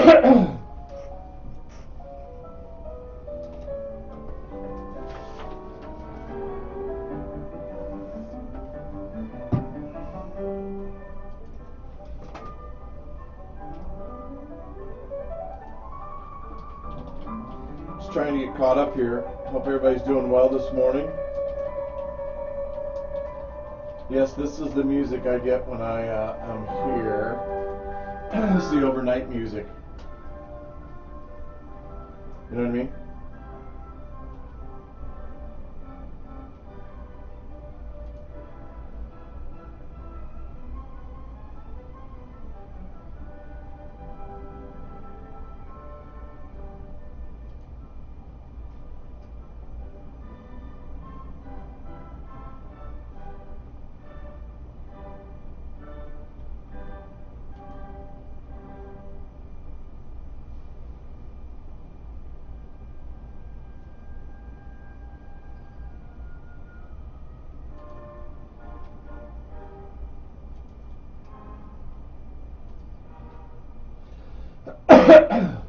Just trying to get caught up here. Hope everybody's doing well this morning. Yes, this is the music I get when I am here. This is the overnight music. You know what I mean?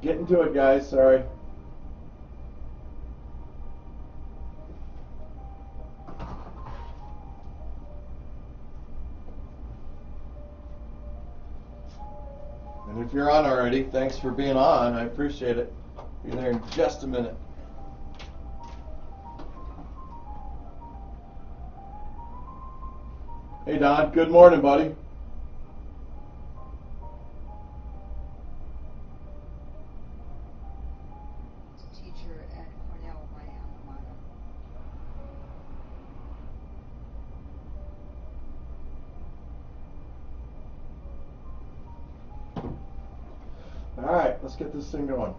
Getting to it, guys. Sorry. And if you're on already, thanks for being on. I appreciate it. Be there in just a minute. Hey, Don. Good morning, buddy. All right, let's get this thing going.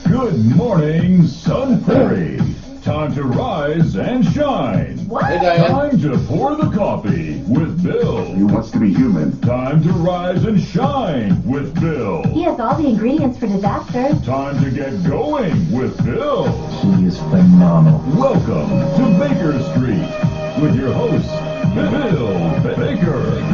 Good morning, Sun Prairie. Time to rise and shine. What? Hey, Diane. Time to pour the coffee with Bill. He wants to be human. Time to rise and shine with Bill. He has all the ingredients for disaster. Time to get going with Bill. He is phenomenal. Welcome to Baker Street with your host, Bill Baker.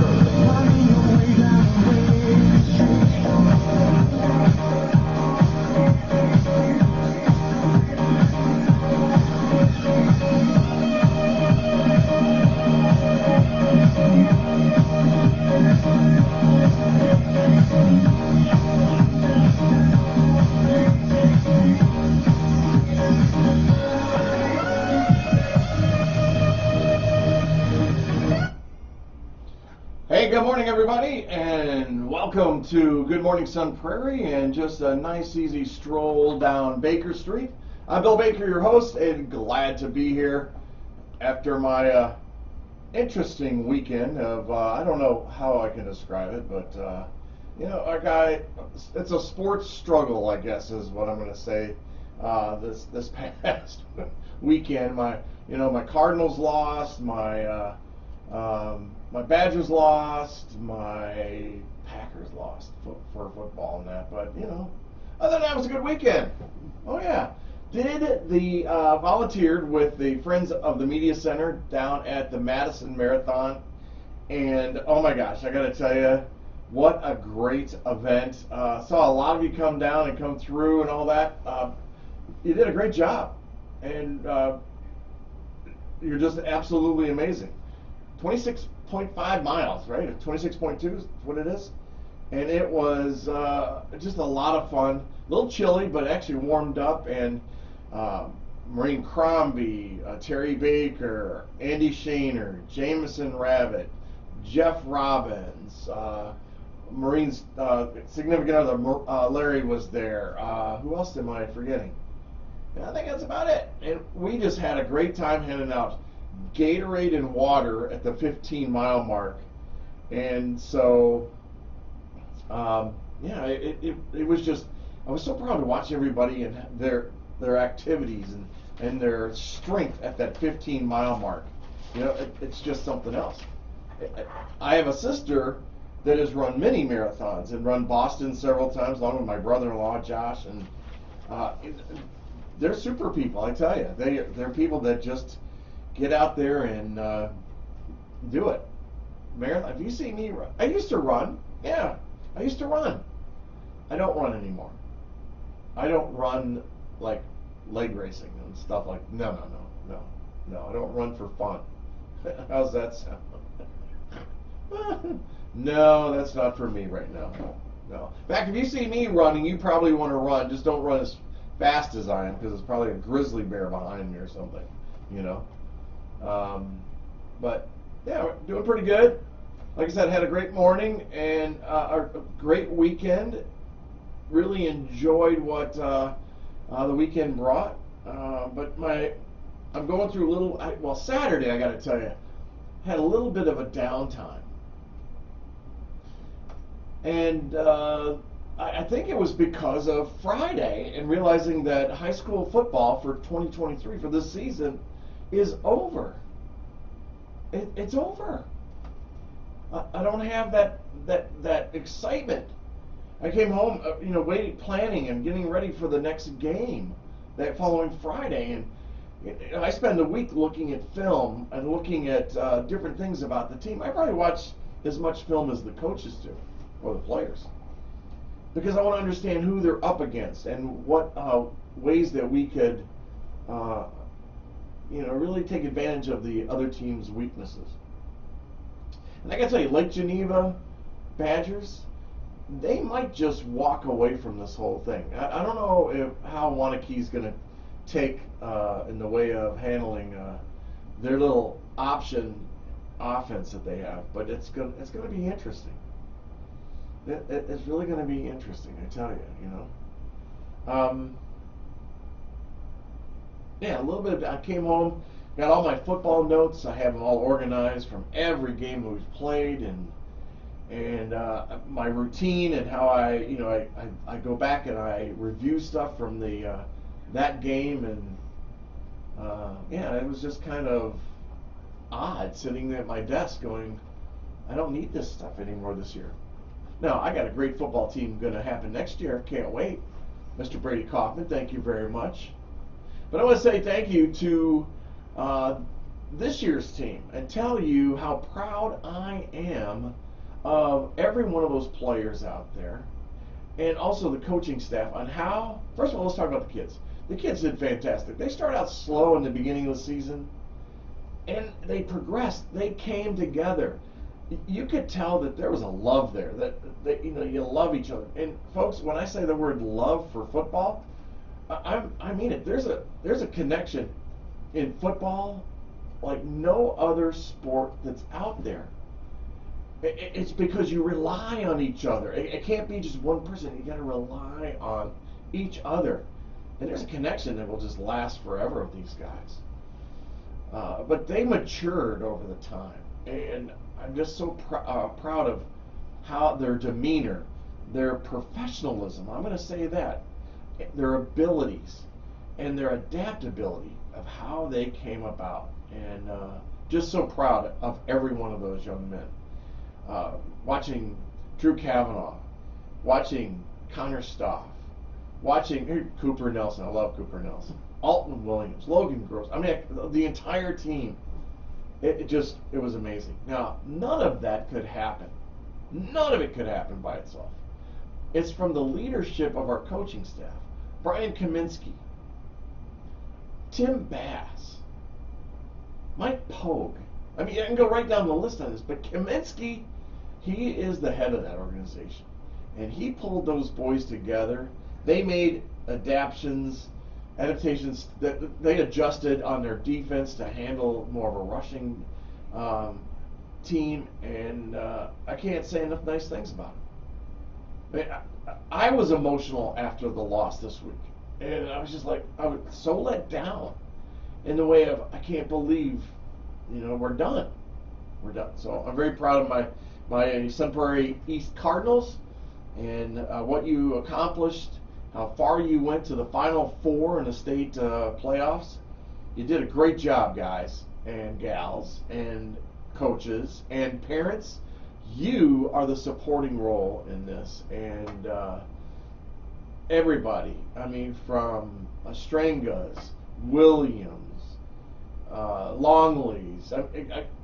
Hey, good morning, everybody, and welcome to Good Morning Sun Prairie, and just a nice, easy stroll down Baker Street. I'm Bill Baker, your host, and glad to be here after my interesting weekend of, I don't know how I can describe it, but, you know, it's a sports struggle, I guess, is what I'm going to say, this past weekend. My Cardinals lost, my Badgers lost, my Packers lost for football and that, but, you know, other than that, it was a good weekend. Oh, yeah. Volunteered with the Friends of the Media Center down at the Madison Marathon, and, oh my gosh, I got to tell you, what a great event. Saw a lot of you come down and come through and all that. You did a great job, and you're just absolutely amazing. 26.5 miles, right? 26.2 is what it is. And it was just a lot of fun. A little chilly, but actually warmed up. And Maureen Crombie, Terry Baker, Andy Shaner, Jameson Rabbit, Jeff Robbins, Maureen's significant other, Larry was there. Who else am I forgetting? I think that's about it. And we just had a great time handing out Gatorade and water at the 15-mile mark. And so, yeah, it was just, I was so proud to watch everybody and their activities and and their strength at that 15-mile mark. It's just something else. I have a sister that has run many marathons and run Boston several times, along with my brother-in-law Josh, and they're super people. I tell you, they're people that just get out there and do it. Marathon. If you see me run, I used to run. Yeah, I used to run. I don't run anymore. I don't run like leg racing and stuff like. No. I don't run for fun. How's that sound? No, that's not for me right now. No. In fact, if you see me running, you probably want to run. Just don't run as fast as I am, because it's probably a grizzly bear behind me or something. But yeah, we're doing pretty good. Like I said, had a great morning and a great weekend. Really enjoyed what the weekend brought. But I'm going through a little. Saturday, I got to tell you, had a little bit of a downtime, and I think it was because of Friday and realizing that high school football for 2023 for this season is over. It's over. I don't have that excitement. I came home, planning and getting ready for the next game that following Friday, and I spend a week looking at film and looking at different things about the team. I probably watch as much film as the coaches do, or the players, because I want to understand who they're up against and what ways that we could, really take advantage of the other team's weaknesses. And I got to tell you, Lake Geneva Badgers, they might just walk away from this whole thing. I don't know how Wanakee's going to take in the way of handling their little option offense that they have, but it's going to be interesting. It's really going to be interesting, I tell you. Yeah, a little bit. I came home, got all my football notes. I have them all organized from every game that we've played, and my routine and how I go back and I review stuff from that game, and it was just kind of odd sitting there at my desk going, I don't need this stuff anymore this year. Now, I got a great football team going to happen next year. Can't wait. Mr. Brady Kaufman, thank you very much. But I want to say thank you to this year's team and tell you how proud I am of every one of those players out there, and also the coaching staff on how, first of all, let's talk about the kids. The kids did fantastic. They started out slow in the beginning of the season, and they progressed. They came together. You could tell that there was a love there, that you love each other. And folks, when I say the word love for football, I mean it. There's a connection in football like no other sport that's out there. It's because you rely on each other. It can't be just one person. You got to rely on each other, and there's a connection that will just last forever with these guys. But they matured over the time, and I'm just so proud of how their demeanor, their professionalism, I'm going to say that, their abilities, and their adaptability of how they came about. And just so proud of every one of those young men. Watching Drew Kavanaugh, watching Connor Stoff, watching Cooper Nelson. I love Cooper Nelson. Alton Williams, Logan Gross. I mean, the entire team. It was amazing. Now, none of that could happen. None of it could happen by itself. It's from the leadership of our coaching staff. Brian Kaminsky, Tim Bass, Mike Pogue. I mean, I can go right down the list on this, but Kaminsky, he is the head of that organization. And he pulled those boys together. They made adaptations that they adjusted on their defense to handle more of a rushing team, and I can't say enough nice things about it. I was emotional after the loss this week, and I was just like, I was so let down in the way of, I can't believe, we're done. We're done. So I'm very proud of my Sun Prairie East Cardinals and what you accomplished, how far you went to the Final Four in the state playoffs. You did a great job, guys and gals and coaches and parents. You are the supporting role in this, and everybody. I mean, from Astrangas, Williams, Longleys,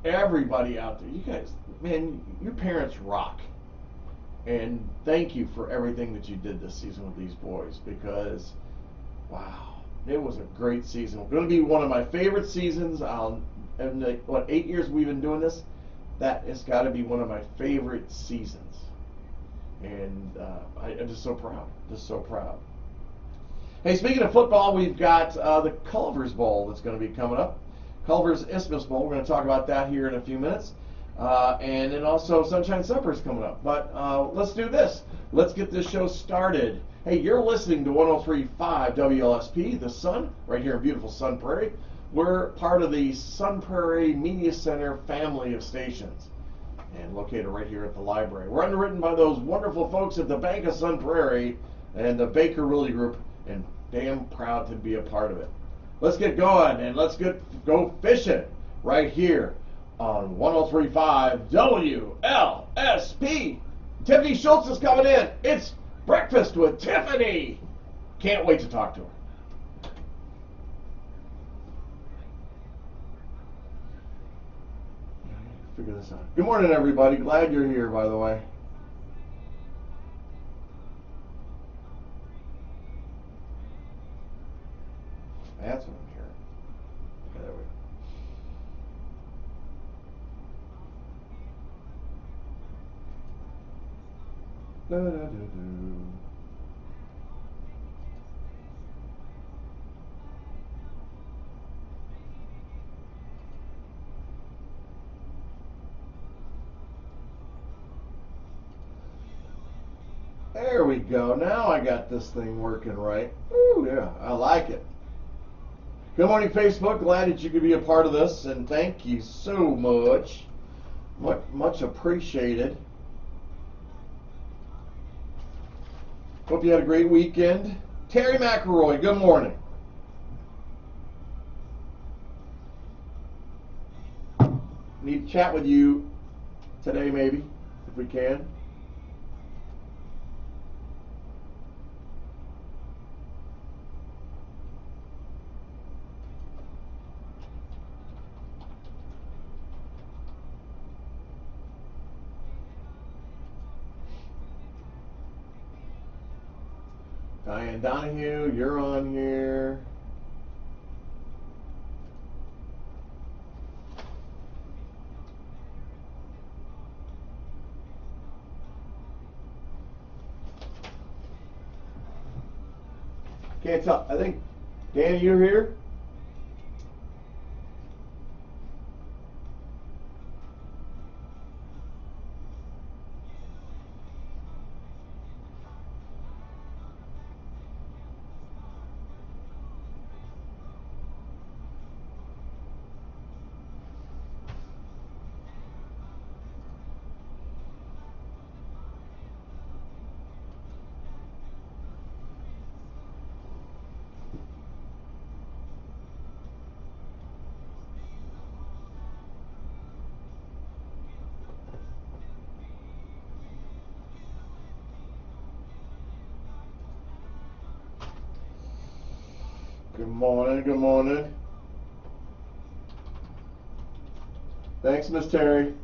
everybody out there. You guys, man, your parents rock. And thank you for everything that you did this season with these boys, because, wow, it was a great season. Going to be one of my favorite seasons. In the, 8 years we've been doing this, that has got to be one of my favorite seasons. And I'm just so proud. Just so proud. Hey, speaking of football, we've got the Culver's Bowl that's going to be coming up. Culver's Isthmus Bowl. We're going to talk about that here in a few minutes. And then also Sunshine Supper is coming up. But let's do this. Let's get this show started. Hey, you're listening to 103.5 WLSP, The Sun, right here in beautiful Sun Prairie. We're part of the Sun Prairie Media Center family of stations, and located right here at the library. We're underwritten by those wonderful folks at the Bank of Sun Prairie and the Baker Realty Group, and damn proud to be a part of it. Let's get going, and let's go fishing right here on 103.5 WLSP. Tiffany Schultz is coming in. It's Breakfast with Tiffany. Can't wait to talk to her. Figure this out. Good morning, everybody. Glad you're here, by the way. That's what I'm hearing. Okay, there we go. Da-da-da-do. There we go. Now I got this thing working right. Ooh, yeah, I like it. Good morning, Facebook. Glad that you could be a part of this, and thank you so much. Much appreciated. Hope you had a great weekend. Terry McElroy, good morning. Need to chat with you today, maybe, if we can. Diane Donahue, you're on here. Can't tell. I think, Danny, you're here? Good morning, good morning. Thanks, Miss Terry.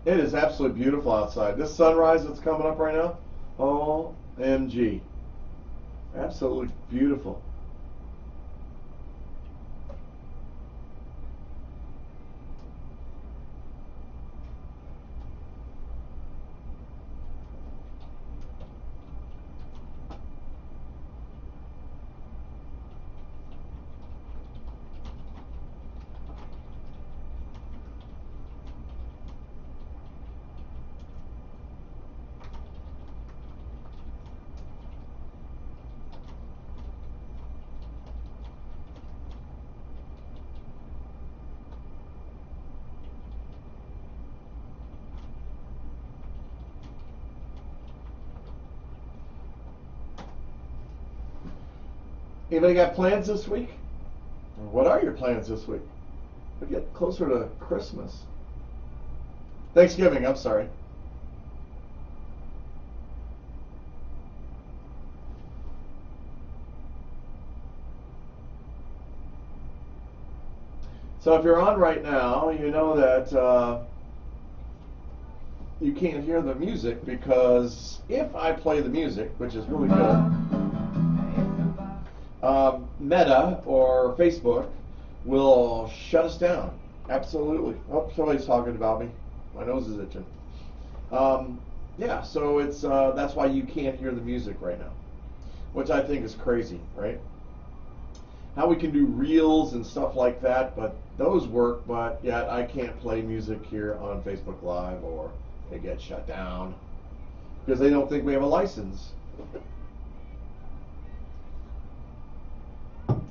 It is absolutely beautiful outside. This sunrise that's coming up right now, OMG. Absolutely beautiful. Anybody got plans this week? Or what are your plans this week? We get closer to Christmas. Thanksgiving, I'm sorry. So if you're on right now, you know that you can't hear the music because if I play the music, which is really good, Meta or Facebook will shut us down. Absolutely. Oh, somebody's talking about me. My nose is itching. Yeah, so it's that's why you can't hear the music right now, which I think is crazy, right? How we can do reels and stuff like that, but those work, but yet I can't play music here on Facebook Live or it gets shut down because they don't think we have a license.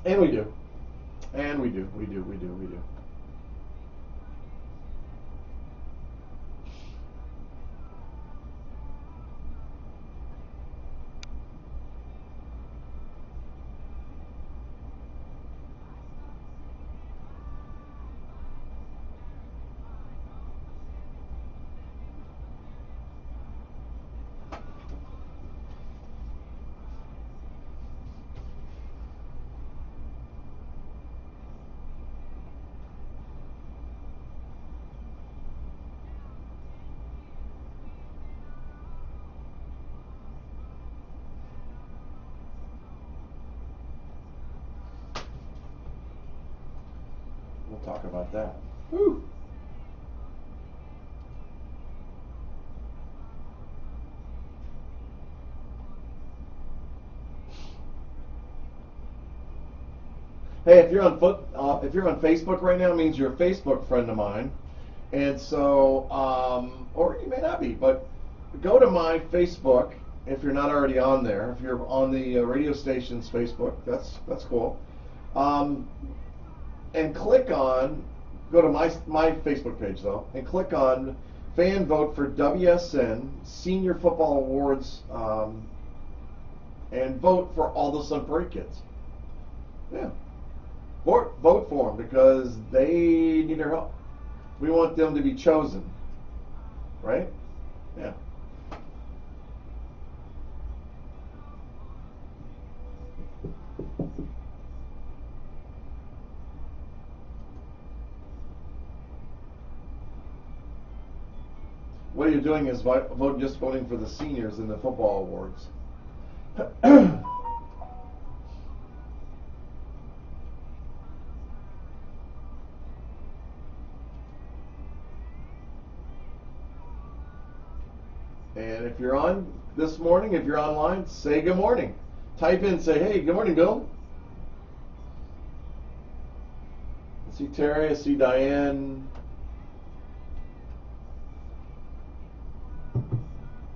And we do. And we do. We do. We'll talk about that. Whew. Hey, if you're on Facebook right now, it means you're a Facebook friend of mine, and so, or you may not be, but go to my Facebook if you're not already on there. If you're on the radio station's Facebook, that's cool, and click on, go to my Facebook page though, and click on fan vote for WSN Senior Football Awards, and vote for all the Sun Prairie kids. Yeah. Vote for them because they need our help. We want them to be chosen, right? Yeah. What you're doing is just voting for the seniors in the football awards. And if you're on this morning, if you're online, say good morning. Type in, say, hey, good morning, Bill. I see Terry, I see Diane.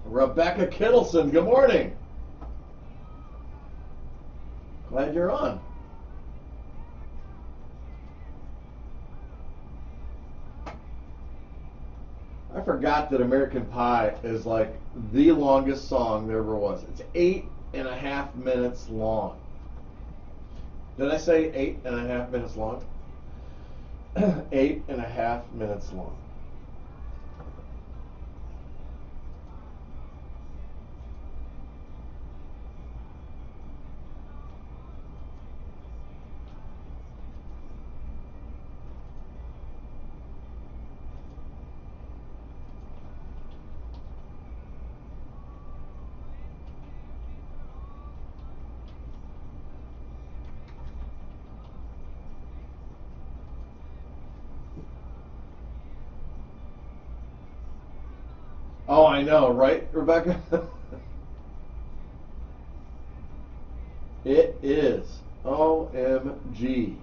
Rebecca Kittleson, good morning. Glad you're on. I forgot that American Pie is like the longest song there ever was. It's 8.5 minutes long. Did I say 8.5 minutes long? 8.5 minutes long. Oh, I know, right, Rebecca? It is. OMG.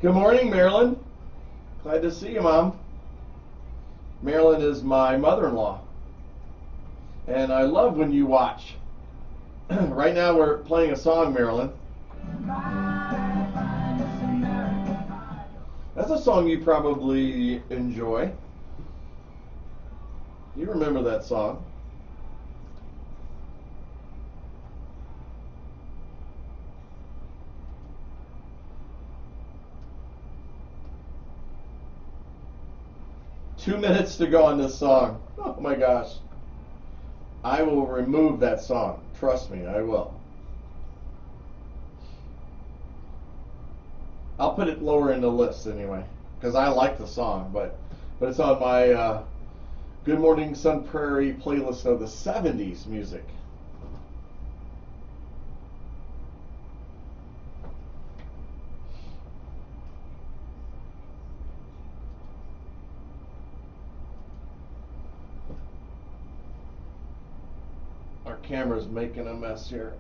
Good morning, Marilyn. Glad to see you, Mom. Marilyn is my mother-in-law. And I love when you watch. Right now we're playing a song, Marilyn. That's a song you probably enjoy. You remember that song. Two minutes to go on this song. Oh my gosh. I will remove that song. Trust me, I will. I'll put it lower in the list anyway, because I like the song, but it's on my Good Morning Sun Prairie playlist of the 70s music. Our camera's making a mess here.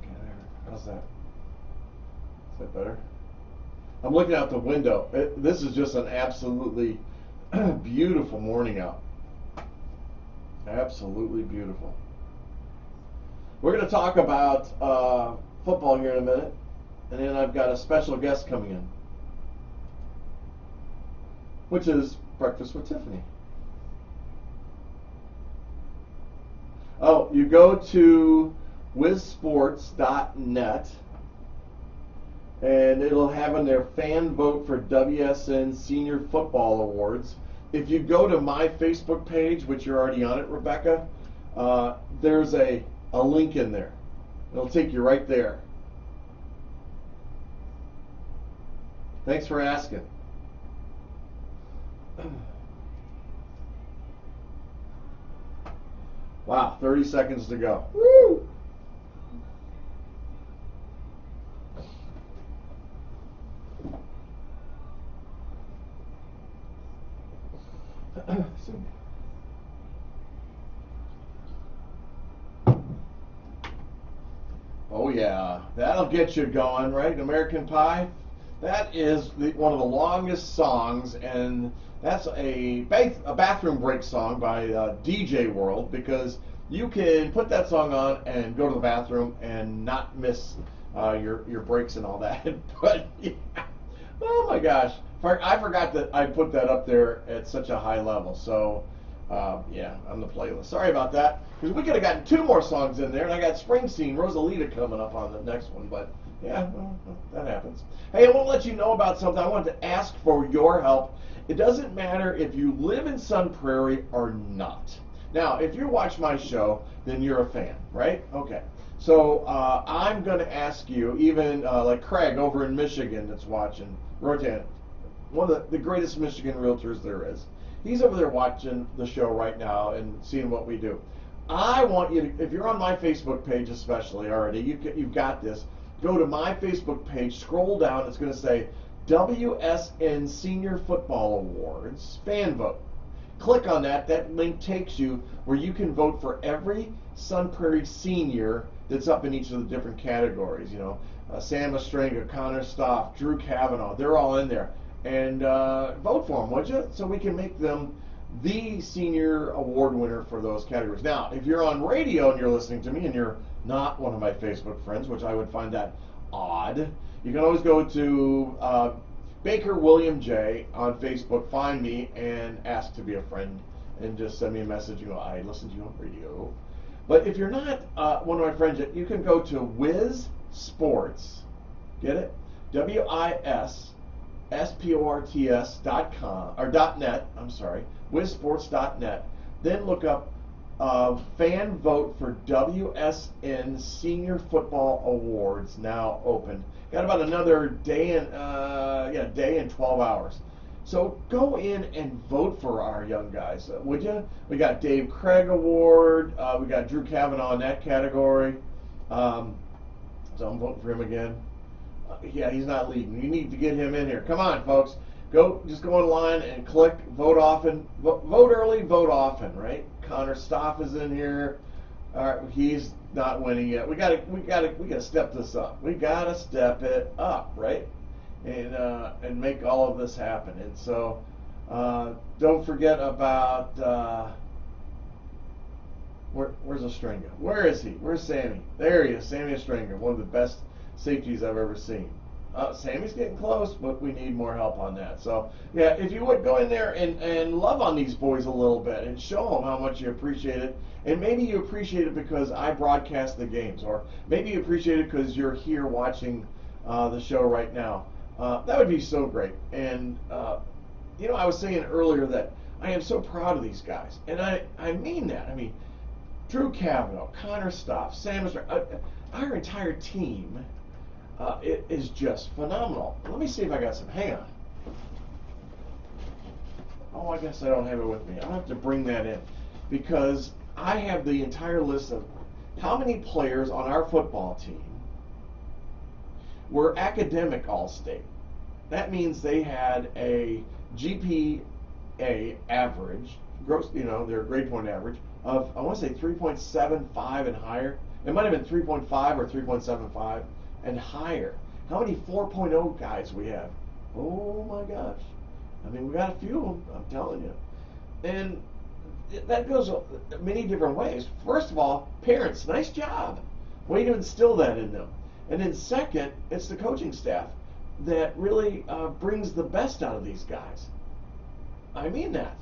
Okay, there. How's that? Is that better? I'm looking out the window. This is just an absolutely beautiful morning out. Absolutely beautiful. We're going to talk about football here in a minute, and then I've got a special guest coming in, which is Breakfast with Tiffany. Oh, you go to wizsports.net, and it'll have in there fan vote for WSN Senior Football Awards. If you go to my Facebook page, which you're already on it, Rebecca, there's a link in there. It'll take you right there. Thanks for asking. Wow, 30 seconds to go. Woo! Oh yeah, that'll get you going, right? American Pie. That is one of the longest songs, and that's a bathroom break song by DJ World, because you can put that song on and go to the bathroom and not miss your breaks and all that. But yeah. Oh my gosh, I forgot that I put that up there at such a high level. So yeah, on the playlist. Sorry about that, because we could have gotten two more songs in there, and I got Springsteen, Rosalita coming up on the next one. But yeah, well, that happens. Hey, I want to let you know about something. I wanted to ask for your help. It doesn't matter if you live in Sun Prairie or not. Now, if you watch my show, then you're a fan, right? Okay. So I'm going to ask you, even like Craig over in Michigan that's watching, Rotan, one of the greatest Michigan realtors there is. He's over there watching the show right now and seeing what we do. I want you to, if you're on my Facebook page especially already, you've got this, go to my Facebook page, scroll down, it's going to say WSN Senior Football Awards Fan Vote. Click on that. That link takes you where you can vote for every Sun Prairie senior that's up in each of the different categories. You know, Sam Mastrenga, Connor Stoff, Drew Kavanaugh, they're all in there. And vote for them, would you? So we can make them the senior award winner for those categories. Now, if you're on radio and you're listening to me and you're not one of my Facebook friends, which I would find that odd, you can always go to Baker William J on Facebook, find me, and ask to be a friend, and just send me a message. You know, I listen to you on radio. But if you're not one of my friends yet, you can go to Wiz Sports. Get it? WISSPORTS.com or .net. I'm sorry, WizSports.net. Then look up fan vote for WSN Senior Football Awards now open. Got about another day and day and 12 hours. So go in and vote for our young guys, would you? We got Dave Craig Award. We got Drew Kavanaugh in that category. So I'm voting for him again. Yeah, he's not leading. You need to get him in here. Come on, folks. Just go online and click vote often. Vote early, vote often, right? Connor Stoff is in here. All right, he's not winning yet. We gotta step this up. We gotta step it up, right? And make all of this happen. And so don't forget about where's Ostrenga? Where is he? Where's Sammy? There he is, Sammy Ostrenga, one of the best safeties I've ever seen. Sammy's getting close, but we need more help on that. So, yeah, if you would go in there and love on these boys a little bit and show them how much you appreciate it. And maybe you appreciate it because I broadcast the games, or maybe you appreciate it because you're here watching the show right now. That would be so great. And, I was saying earlier that I am so proud of these guys. And I mean that. I mean, Drew Kavanaugh, Connor Stoff, Sam Ostrenga, our entire team. It is just phenomenal. Let me see if I got some. Hang on. Oh, I guess I don't have it with me. I'll have to bring that in because I have the entire list of how many players on our football team were academic All-State. That means they had a GPA average, gross, their grade point average of, I want to say 3.75 and higher. It might have been 3.5 or 3.75. And higher. How many 4.0 guys we have? Oh my gosh. I mean, we got a few of them, I'm telling you. And that goes many different ways. First of all, parents, nice job. Way to instill that in them. And then second, it's the coaching staff that really brings the best out of these guys. I mean that.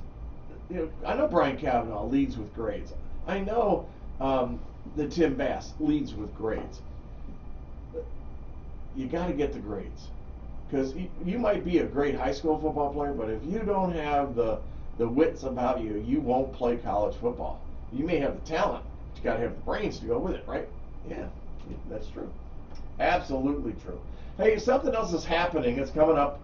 I know Brian Kavanaugh leads with grades. I know that Tim Bass leads with grades. You got to get the grades, because you might be a great high school football player, but if you don't have the wits about you, you won't play college football. You may have the talent, but you got to have the brains to go with it, right? Yeah, that's true. Absolutely true. Hey, something else is happening. It's coming up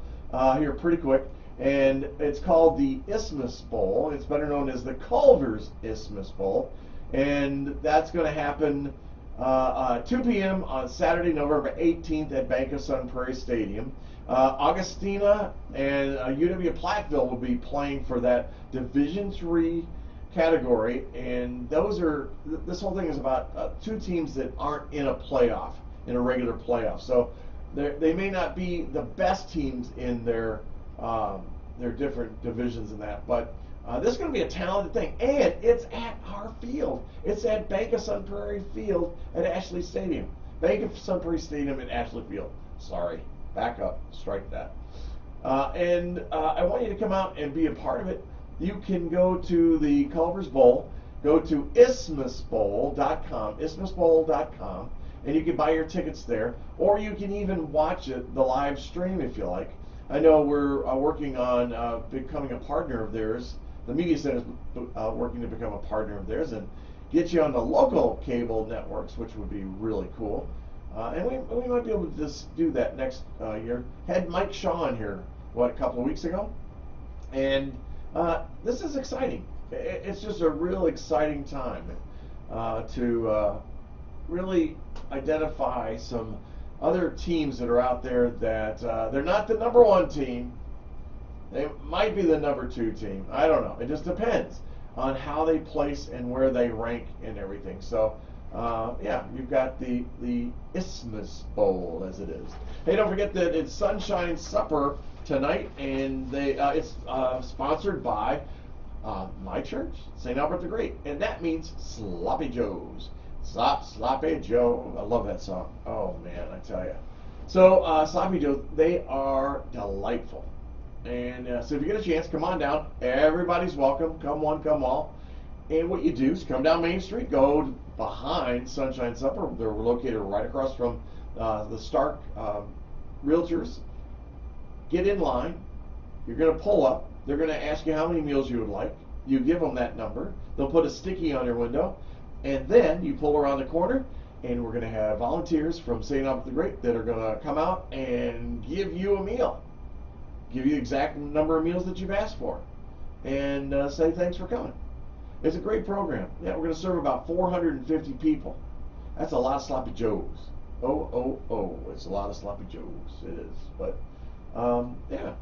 here pretty quick, and it's called the Isthmus Bowl. It's better known as the Culver's Isthmus Bowl, and that's going to happen 2 p.m. on Saturday, November 18th at Bank of Sun Prairie Stadium. Augustina and UW-Platteville will be playing for that Division III category, and this whole thing is about two teams that aren't in a playoff, in a regular playoff. So they may not be the best teams in their different divisions in that, but this is going to be a talented thing, and it's at our field. It's at Bank of Sun Prairie Field at Ashley Stadium. Bank of Sun Prairie Stadium at Ashley Field. Sorry, back up, strike that. And I want you to come out and be a part of it. You can go to the Culver's Bowl, go to isthmusbowl.com, isthmusbowl.com, and you can buy your tickets there, or you can even watch it, the live stream if you like. I know we're working on becoming a partner of theirs. The Media Center is working to become a partner of theirs and get you on the local cable networks, which would be really cool. And we might be able to just do that next year. Had Mike Shaw in here, a couple of weeks ago? And this is exciting. It's just a real exciting time to really identify some other teams that are out there that they're not the number one team. They might be the number 2 team. I don't know. It just depends on how they place and where they rank and everything. So, yeah, you've got the Isthmus Bowl, as it is. Hey, don't forget that it's Sunshine Supper tonight, and it's sponsored by my church, St. Albert the Great, and that means Sloppy Joe's. Sloppy Joe. I love that song. Oh, man, I tell you. So, Sloppy Joe, they are delightful. And so if you get a chance, come on down. Everybody's welcome. Come one, come all. And what you do is come down Main Street, go behind Sunshine Supper. They're located right across from the Stark Realtors. Get in line. You're going to pull up. They're going to ask you how many meals you would like. You give them that number. They'll put a sticky on your window, and then you pull around the corner, and we're going to have volunteers from St. Albert the Great that are going to come out and give you a meal. Give you the exact number of meals that you've asked for, and say thanks for coming. It's a great program. Yeah, we're going to serve about 450 people. That's a lot of sloppy joes. Oh, it's a lot of sloppy joes. It is. But, yeah.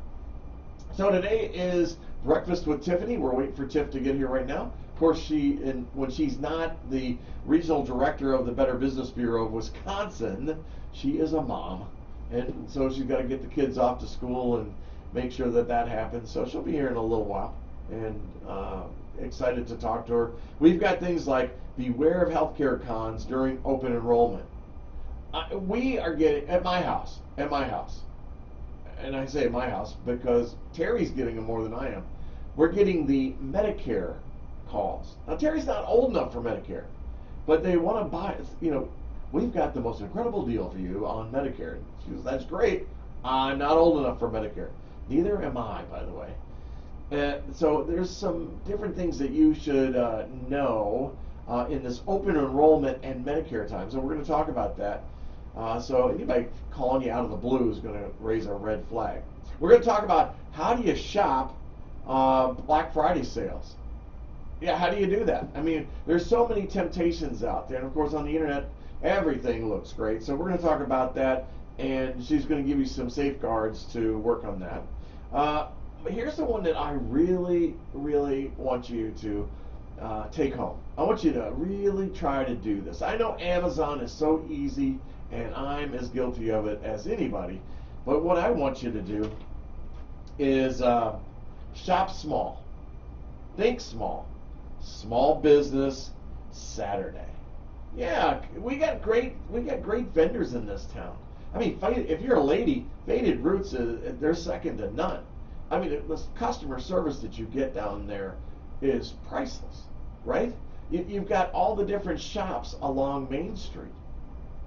So today is Breakfast with Tiffany. We're waiting for Tiff to get here right now. Of course, when she's not the regional director of the Better Business Bureau of Wisconsin, she is a mom. And so she's got to get the kids off to school and make sure that happens. So she'll be here in a little while. And excited to talk to her. We've got things like beware of healthcare cons during open enrollment. We are getting, at my house, and I say at my house because Terry's getting them more than I am. We're getting the Medicare calls. Now, Terry's not old enough for Medicare, but they want to buy, we've got the most incredible deal for you on Medicare. She goes, that's great. I'm not old enough for Medicare. Neither am I, by the way. So there's some different things that you should know in this open enrollment and Medicare time. So we're going to talk about that. So anybody calling you out of the blue is going to raise a red flag. We're going to talk about how do you shop Black Friday sales. Yeah, how do you do that? I mean, there's so many temptations out there. And of course on the internet, everything looks great. So we're going to talk about that. And she's going to give you some safeguards to work on that. But here's the one that I really, really want you to take home. I want you to really try to do this. I know Amazon is so easy, and I'm as guilty of it as anybody. But what I want you to do is shop small. Think small. Small Business Saturday. Yeah, we got great vendors in this town. I mean, if you're a lady, Faded Roots, they're second to none. I mean, the customer service that you get down there is priceless, right? You've got all the different shops along Main Street,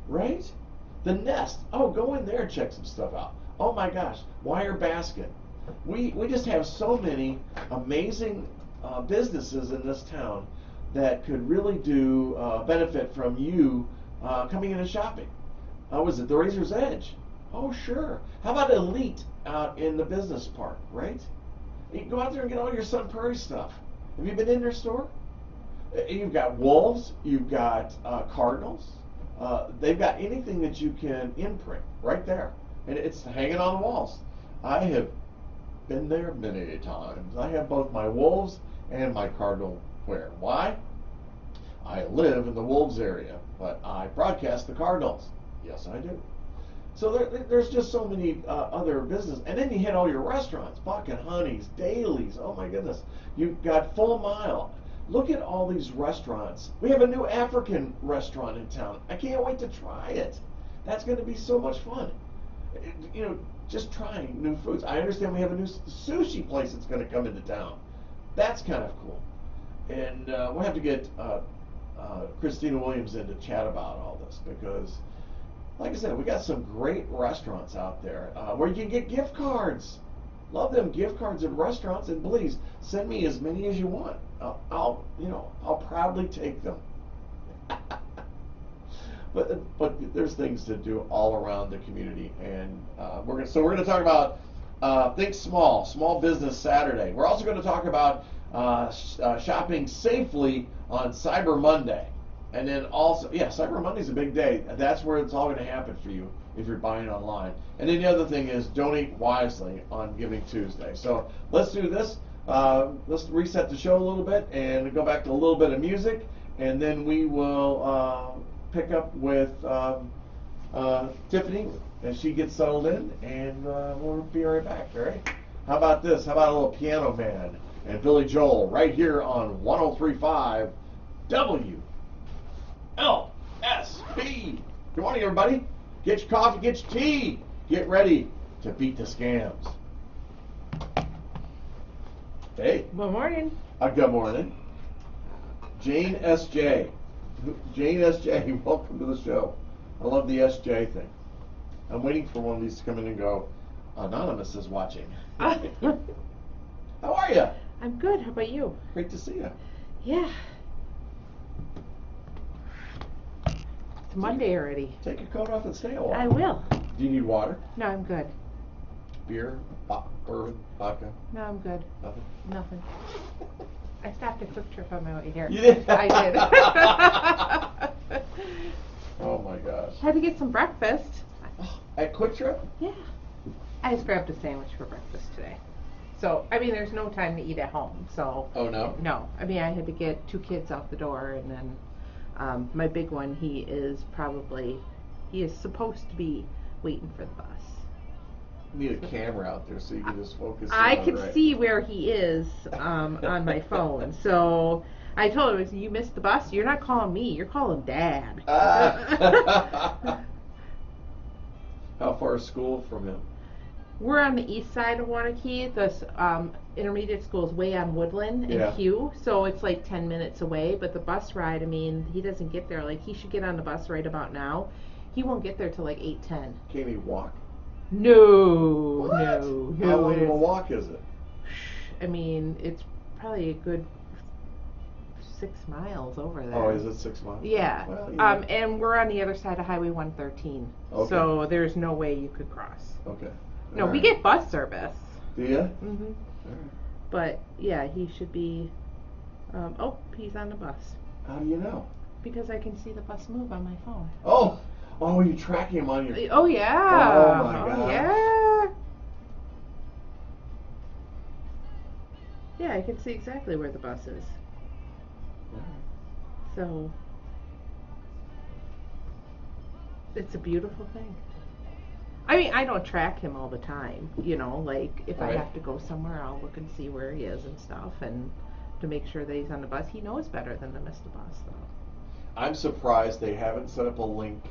right? The Nest. Oh, go in there and check some stuff out. Oh my gosh, Wire Basket. We just have so many amazing businesses in this town that could really do benefit from you coming in and shopping. Was it the Razor's Edge? Oh, sure. How about Elite out in the business park, right? You can go out there and get all your Sun Prairie stuff. Have you been in their store? You've got wolves. You've got cardinals. They've got anything that you can imprint right there. And it's hanging on the walls. I have been there many times. I have both my wolves and my cardinal wear. Why? I live in the wolves area, but I broadcast the cardinals. Yes, I do. So there's just so many other businesses. And then you hit all your restaurants, Buck and Honey's, Daly's, oh my goodness. You've got Full Mile. Look at all these restaurants. We have a new African restaurant in town. I can't wait to try it. That's going to be so much fun. Just trying new foods. I understand we have a new sushi place that's going to come into town. That's kind of cool. And we'll have to get Christina Williams in to chat about all this because, like I said, we got some great restaurants out there where you can get gift cards. Love them gift cards at restaurants, and please send me as many as you want. I'll proudly take them. But there's things to do all around the community, and we're gonna talk about think small Business Saturday. We're also going to talk about shopping safely on Cyber Monday. And then also, Cyber Monday's a big day. That's where it's all going to happen for you if you're buying online. And then the other thing is donate wisely on Giving Tuesday. So let's do this. Let's reset the show a little bit and go back to a little bit of music. And then we will pick up with Tiffany as she gets settled in. And we'll be right back, all right? How about this? How about a little Piano Man and Billy Joel right here on 103.5 WLSP. Good morning, everybody. Get your coffee, get your tea. Get ready to beat the scams. Hey. Good morning. Good morning. Jane S.J. Jane S.J., welcome to the show. I love the S.J. thing. I'm waiting for one of these to come in and go, Anonymous is watching. How are you? I'm good. How about you? Great to see you. Yeah. It's Monday already. Take your coat off and stay a while. I will. Do you need water? No, I'm good. Beer? Bourbon? Vodka? No, I'm good. Nothing? Nothing. I stopped a Quick Trip on my way here. You did? I did. Oh my gosh. Had to get some breakfast. At Quick Trip? Yeah. I just grabbed a sandwich for breakfast today. So, I mean, there's no time to eat at home, so. Oh, no? No. I mean, I had to get 2 kids out the door, and then my big one, he is supposed to be waiting for the bus. You need a camera out there so you can just focus. I on can it, right? see where he is on my phone, so I told him, you missed the bus, you're not calling me, you're calling Dad. How far is school from him? We're on the east side of Wanakee. The intermediate school is way on Woodland and Yeah. Hugh, so it's like 10 minutes away. But the bus ride, I mean, he doesn't get there. Like, he should get on the bus right about now. He won't get there till like 8:10. Can't he walk? No, What? no. How long of a walk is it? I mean, it's probably a good 6 miles over there. Oh, is it 6 miles? Yeah. Well, you know. And we're on the other side of Highway 113. Okay. So there's no way you could cross. Okay. No, All we right. get bus service. Do you? Mm-hmm. All right. But yeah, he should be. Oh, he's on the bus How do you know? because I can see the bus move on my phone. Oh, you track him on your. Oh yeah. Oh, my God. Yeah. Yeah, I can see exactly where the bus is. So it's a beautiful thing. I mean, I don't track him all the time, you know, like if I Right. have to go somewhere, I'll look and see where he is and stuff, and to make sure that he's on the bus. He knows better than to miss the bus, though. I'm surprised they haven't set up a link.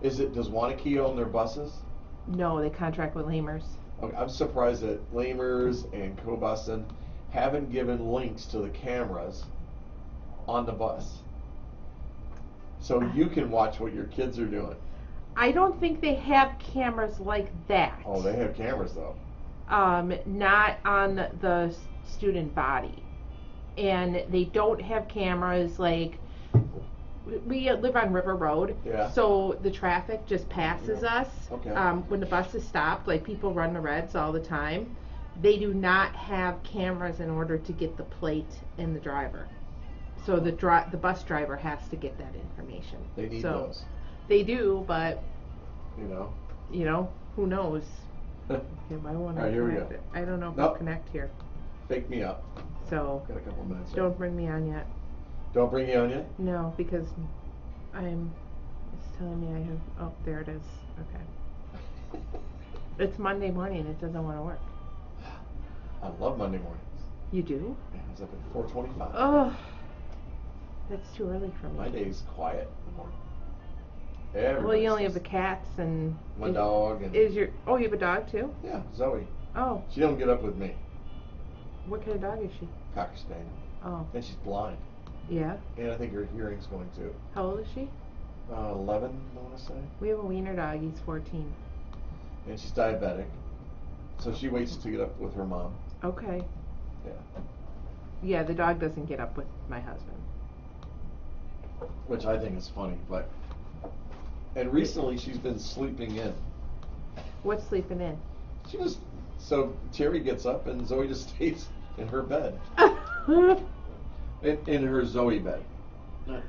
Does Wanakee own their buses? No, they contract with Lamers. Okay, I'm surprised that Lamers and Cobuson haven't given links to the cameras on the bus. So you can watch what your kids are doing. I don't think they have cameras like that. Oh, they have cameras though. Not on the student body. And they don't have cameras like, we live on River Road, Yeah. so the traffic just passes us. Okay. When the bus is stopped, like people run the reds all the time. They do not have cameras in order to get the plate and the driver. So the bus driver has to get that information. They need so those. They do, but You know. who knows? Okay, why won't All I right, here we connect go. it? I don't know if Nope. I'll connect here. Fake me up. So Got a couple minutes. here. don't bring me on yet. Don't bring you on yet. No, because it's telling me I have, oh, there it is. Okay. It's Monday morning, it doesn't want to work. I love Monday mornings. You do? Yeah, it's up at 4:25. Oh, that's too early for me. My day's quiet in the morning. Well, you Everybody's only have the just- cats and... my dog and you have a dog too? yeah, Zoe. Oh, She don't get up with me. what kind of dog is she? Cocker Spaniel. Oh, And she's blind. yeah? And I think her hearing's going too. How old is she? 11, I want to say. We have a wiener dog, he's 14. And she's diabetic. So she waits to get up with her mom. Okay. Yeah. Yeah, the dog doesn't get up with my husband. Which I think is funny, but. And recently she's been sleeping in. What's sleeping in? She just. So Terry gets up and Zoe just stays in her bed. In her Zoe bed. Not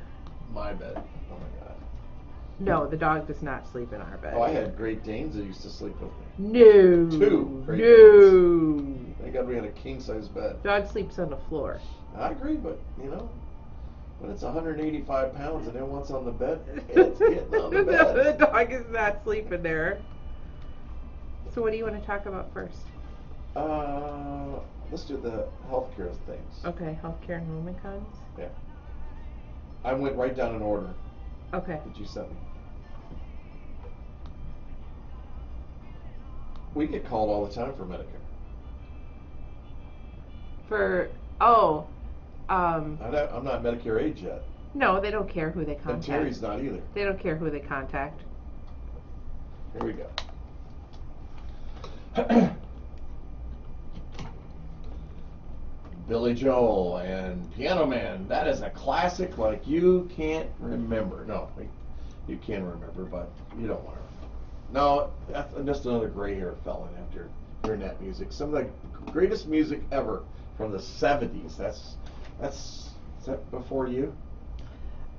my bed. Oh my god. No, the dog does not sleep in our bed. Oh, I had Great Danes that used to sleep with me. No. 2 Great No. Thank God we had a king size bed. Dog sleeps on the floor. I agree, but when it's 185 pounds and it wants on the bed, it's getting on the No, the bed. dog is not sleeping there. So what do you want to talk about first? Let's do the healthcare things. Okay, healthcare enrollment cards. Yeah. I went right down in order Okay. that you sent me. We get called all the time for Medicare. I'm not Medicare age yet. No, they don't care who they And contact. Terry's not either. They don't care who they contact. Here we go. Billy Joel and Piano Man. That is a classic like you can't remember. No, you can remember, but you don't want to remember. No, that's just another gray-haired fella after hearing that music. Some of the greatest music ever from the 70s. Is that before you?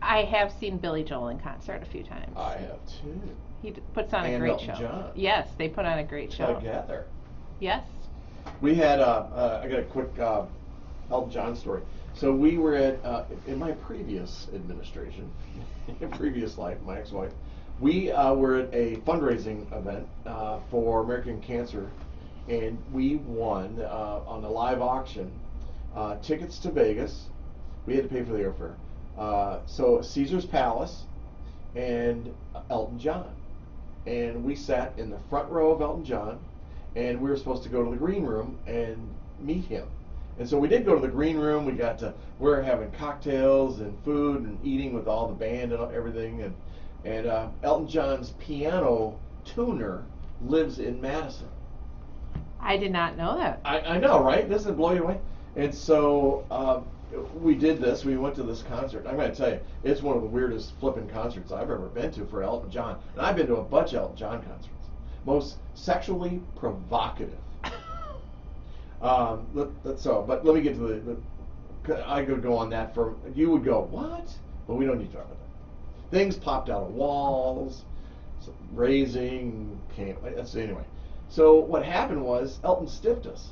I have seen Billy Joel in concert a few times. I have too. He puts on a And great Elton show. John. Yes, they put on a great show. Together. Yes. We had, I got a quick Elton John story. So we were at, in my previous administration, in previous life, my ex-wife, we were at a fundraising event for American Cancer, and we won on a live auction tickets to Vegas. We had to pay for the airfare. So Caesar's Palace and Elton John. And we sat in the front row of Elton John, and we were supposed to go to the green room and meet him. And so we did go to the green room. We were having cocktails and food and eating with all the band and everything. And Elton John's piano tuner lives in Madison. I did not know that. I know, right? Doesn't it blow you away? And so we did this. We went to this concert. I'm going to tell you, it's one of the weirdest flipping concerts I've ever been to for Elton John. And I've been to a bunch of Elton John concerts. Most sexually provocative. But let me get to I could go on that for, you would go, what? But we don't need to talk about that. Things popped out of walls, raising, anyway. So what happened was Elton stiffed us.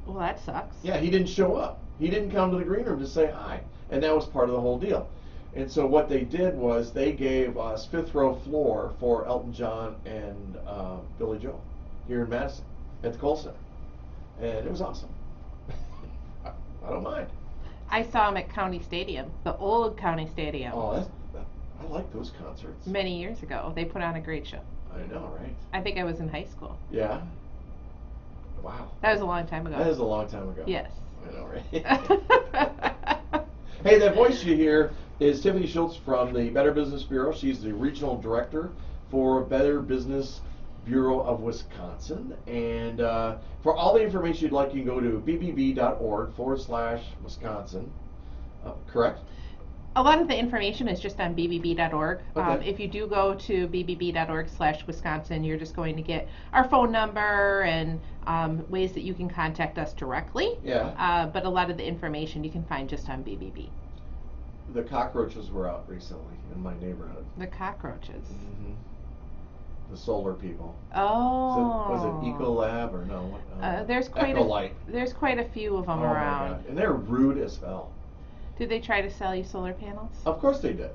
Well, that sucks. Yeah, he didn't show up. He didn't come to the green room to say hi. And that was part of the whole deal. And so what they did was they gave us fifth row floor for Elton John and Billy Joel here in Madison at the Kohl Center. And it was awesome. I don't mind. I saw him at County Stadium, the old County Stadium. Oh, I like those concerts. Many years ago. They put on a great show. I know, right? I think I was in high school. Yeah? Wow. That was a long time ago. That is a long time ago. Yes. I know, right? Hey, that voice you hear is Tiffany Schultz from the Better Business Bureau. She's the regional director for Better Business Bureau of Wisconsin. And for all the information you'd like, you can go to bbb.org/Wisconsin. Correct? A lot of the information is just on bbb.org. Okay. If you do go to bbb.org/Wisconsin, you're just going to get our phone number and ways that you can contact us directly. Yeah. But a lot of the information you can find just on BBB. The cockroaches were out recently in my neighborhood. The cockroaches. Mm-hmm. The solar people. Oh. Was it Ecolab or no? There's quite a few of them around. My God. And they're rude as hell. Did they try to sell you solar panels? Of course they did.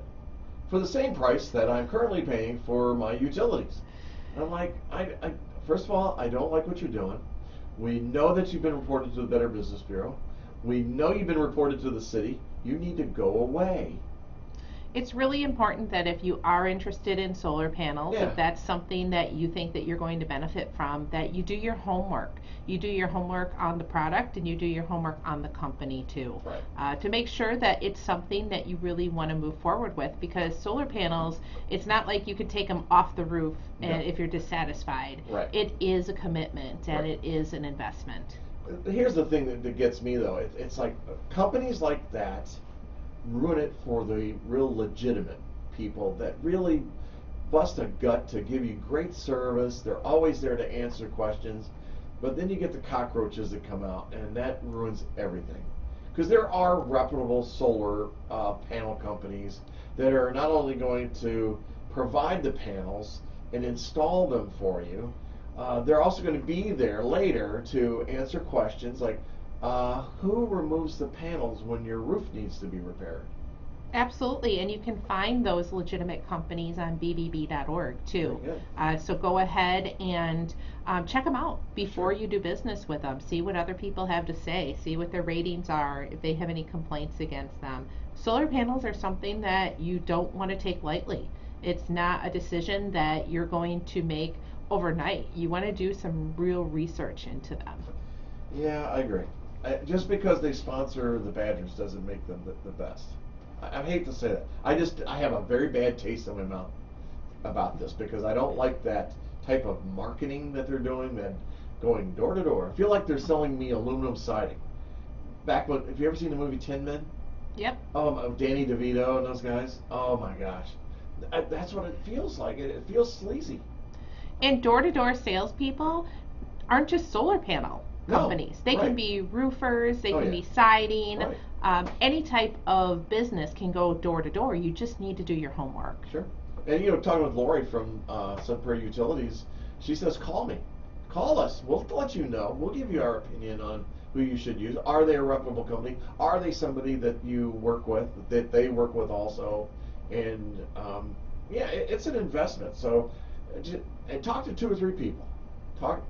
For the same price that I'm currently paying for my utilities. And I'm like, first of all, I don't like what you're doing. We know that you've been reported to the Better Business Bureau. We know you've been reported to the city. You need to go away. It's really important that if you are interested in solar panels, Yeah. if that's something that you think that you're going to benefit from, that you do your homework. You do your homework on the product and you do your homework on the company too. Right. To make sure that it's something that you really want to move forward with, because solar panels, it's not like you could take them off the roof and if you're dissatisfied. Right. It is a commitment and Right. it is an investment. Here's the thing that gets me though. It's like companies like that ruin it for the real legitimate people that really bust a gut to give you great service. They're always there to answer questions. But then you get the cockroaches that come out, and that ruins everything. Because there are reputable solar panel companies that are not only going to provide the panels and install them for you, they're also going to be there later to answer questions like, who removes the panels when your roof needs to be repaired? Absolutely, and you can find those legitimate companies on bbb.org too. Very good. So go ahead and check them out before you do business with them. See what other people have to say. See what their ratings are, if they have any complaints against them. Solar panels are something that you don't want to take lightly. It's not a decision that you're going to make overnight. You want to do some real research into them. Yeah, I agree. Just because they sponsor the Badgers doesn't make them the best. I hate to say that. I have a very bad taste in my mouth about this because I don't like that type of marketing that they're doing, that going door to door. I feel like they're selling me aluminum siding. back when, have you ever seen the movie Tin Men? Yep. Danny DeVito and those guys. Oh my gosh, that's what it feels like. It feels sleazy. And door-to-door salespeople aren't just solar panel companies. They can be roofers, they can be siding. Right. Any type of business can go door-to-door. You just need to do your homework. Sure. And talking with Lori from Sun Prairie Utilities, she says, call me. Call us. We'll let you know. We'll give you our opinion on who you should use. Are they a reputable company? Are they somebody that you work with, that they work with also? And it's an investment. So, and talk to 2 or 3 people.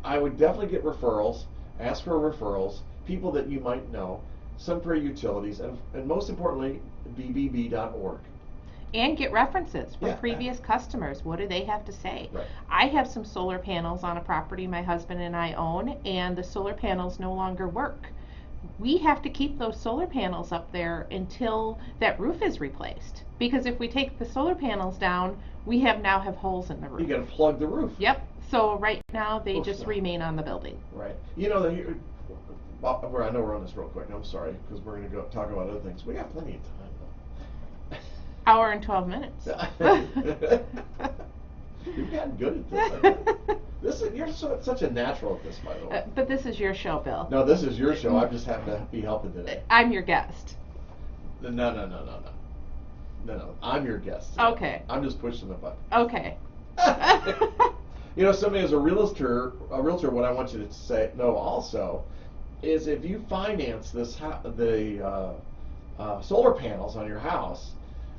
I would definitely get referrals. Ask for referrals. People that you might know. Sun Prairie Utilities, and most importantly, bbb.org. And get references from previous customers. What do they have to say? Right. I have some solar panels on a property my husband and I own, and the solar panels no longer work. We have to keep those solar panels up there until that roof is replaced. Because if we take the solar panels down, we now have holes in the roof. You got to plug the roof. Yep. So right now they just remain on the building. Right. I know we're on this real quick. I'm sorry, because we're going to go talk about other things. We got plenty of time. Hour and 12 minutes. You've gotten good at this. You're such a natural at this, by the way. But this is your show, Bill. No, this is your show. I just happen to be helping today. I'm your guest. No. I'm your guest today. Okay. I'm just pushing the button. Okay. Somebody as a realtor, what I want you to know also is if you finance the solar panels on your house,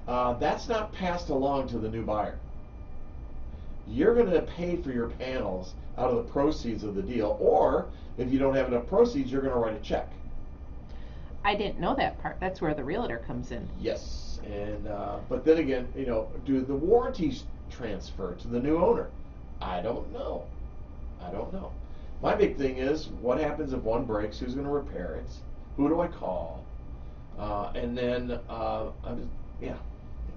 that's not passed along to the new buyer. You're going to pay for your panels out of the proceeds of the deal, or if you don't have enough proceeds, you're going to write a check. I didn't know that part. That's where the realtor comes in. Yes, and but then again, do the warranties transfer to the new owner? I don't know. My big thing is, what happens if one breaks? Who's going to repair it? Who do I call? And then,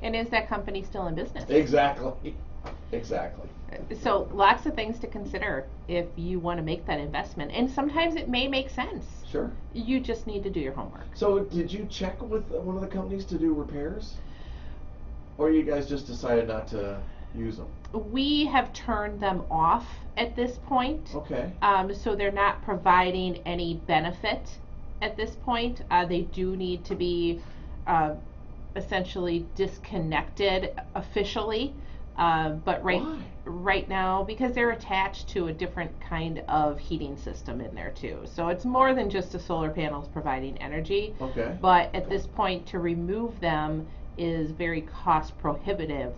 And is that company still in business? Exactly. So lots of things to consider if you want to make that investment. And sometimes it may make sense. Sure. You just need to do your homework. So did you check with one of the companies to do repairs? Or you guys just decided not to use them? We have turned them off at this point. Okay. So they're not providing any benefit at this point. They do need to be essentially disconnected officially. But right now, because they're attached to a different kind of heating system in there too. So it's more than just the solar panels providing energy. Okay. But at this point, to remove them is very cost prohibitive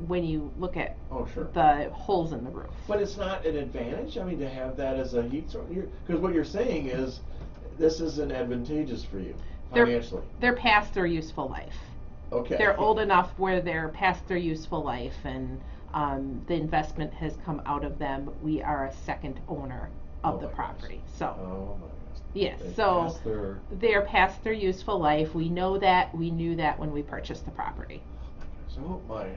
when you look at the holes in the roof. But it's not an advantage, to have that as a heat source? Because what you're saying is this isn't advantageous for you financially. They're past their useful life. Okay. They're old enough where they're past their useful life, and the investment has come out of them. We are a second owner of the property. So. Oh my gosh. Yes, so they're past their useful life. We know that. We knew that when we purchased the property. So I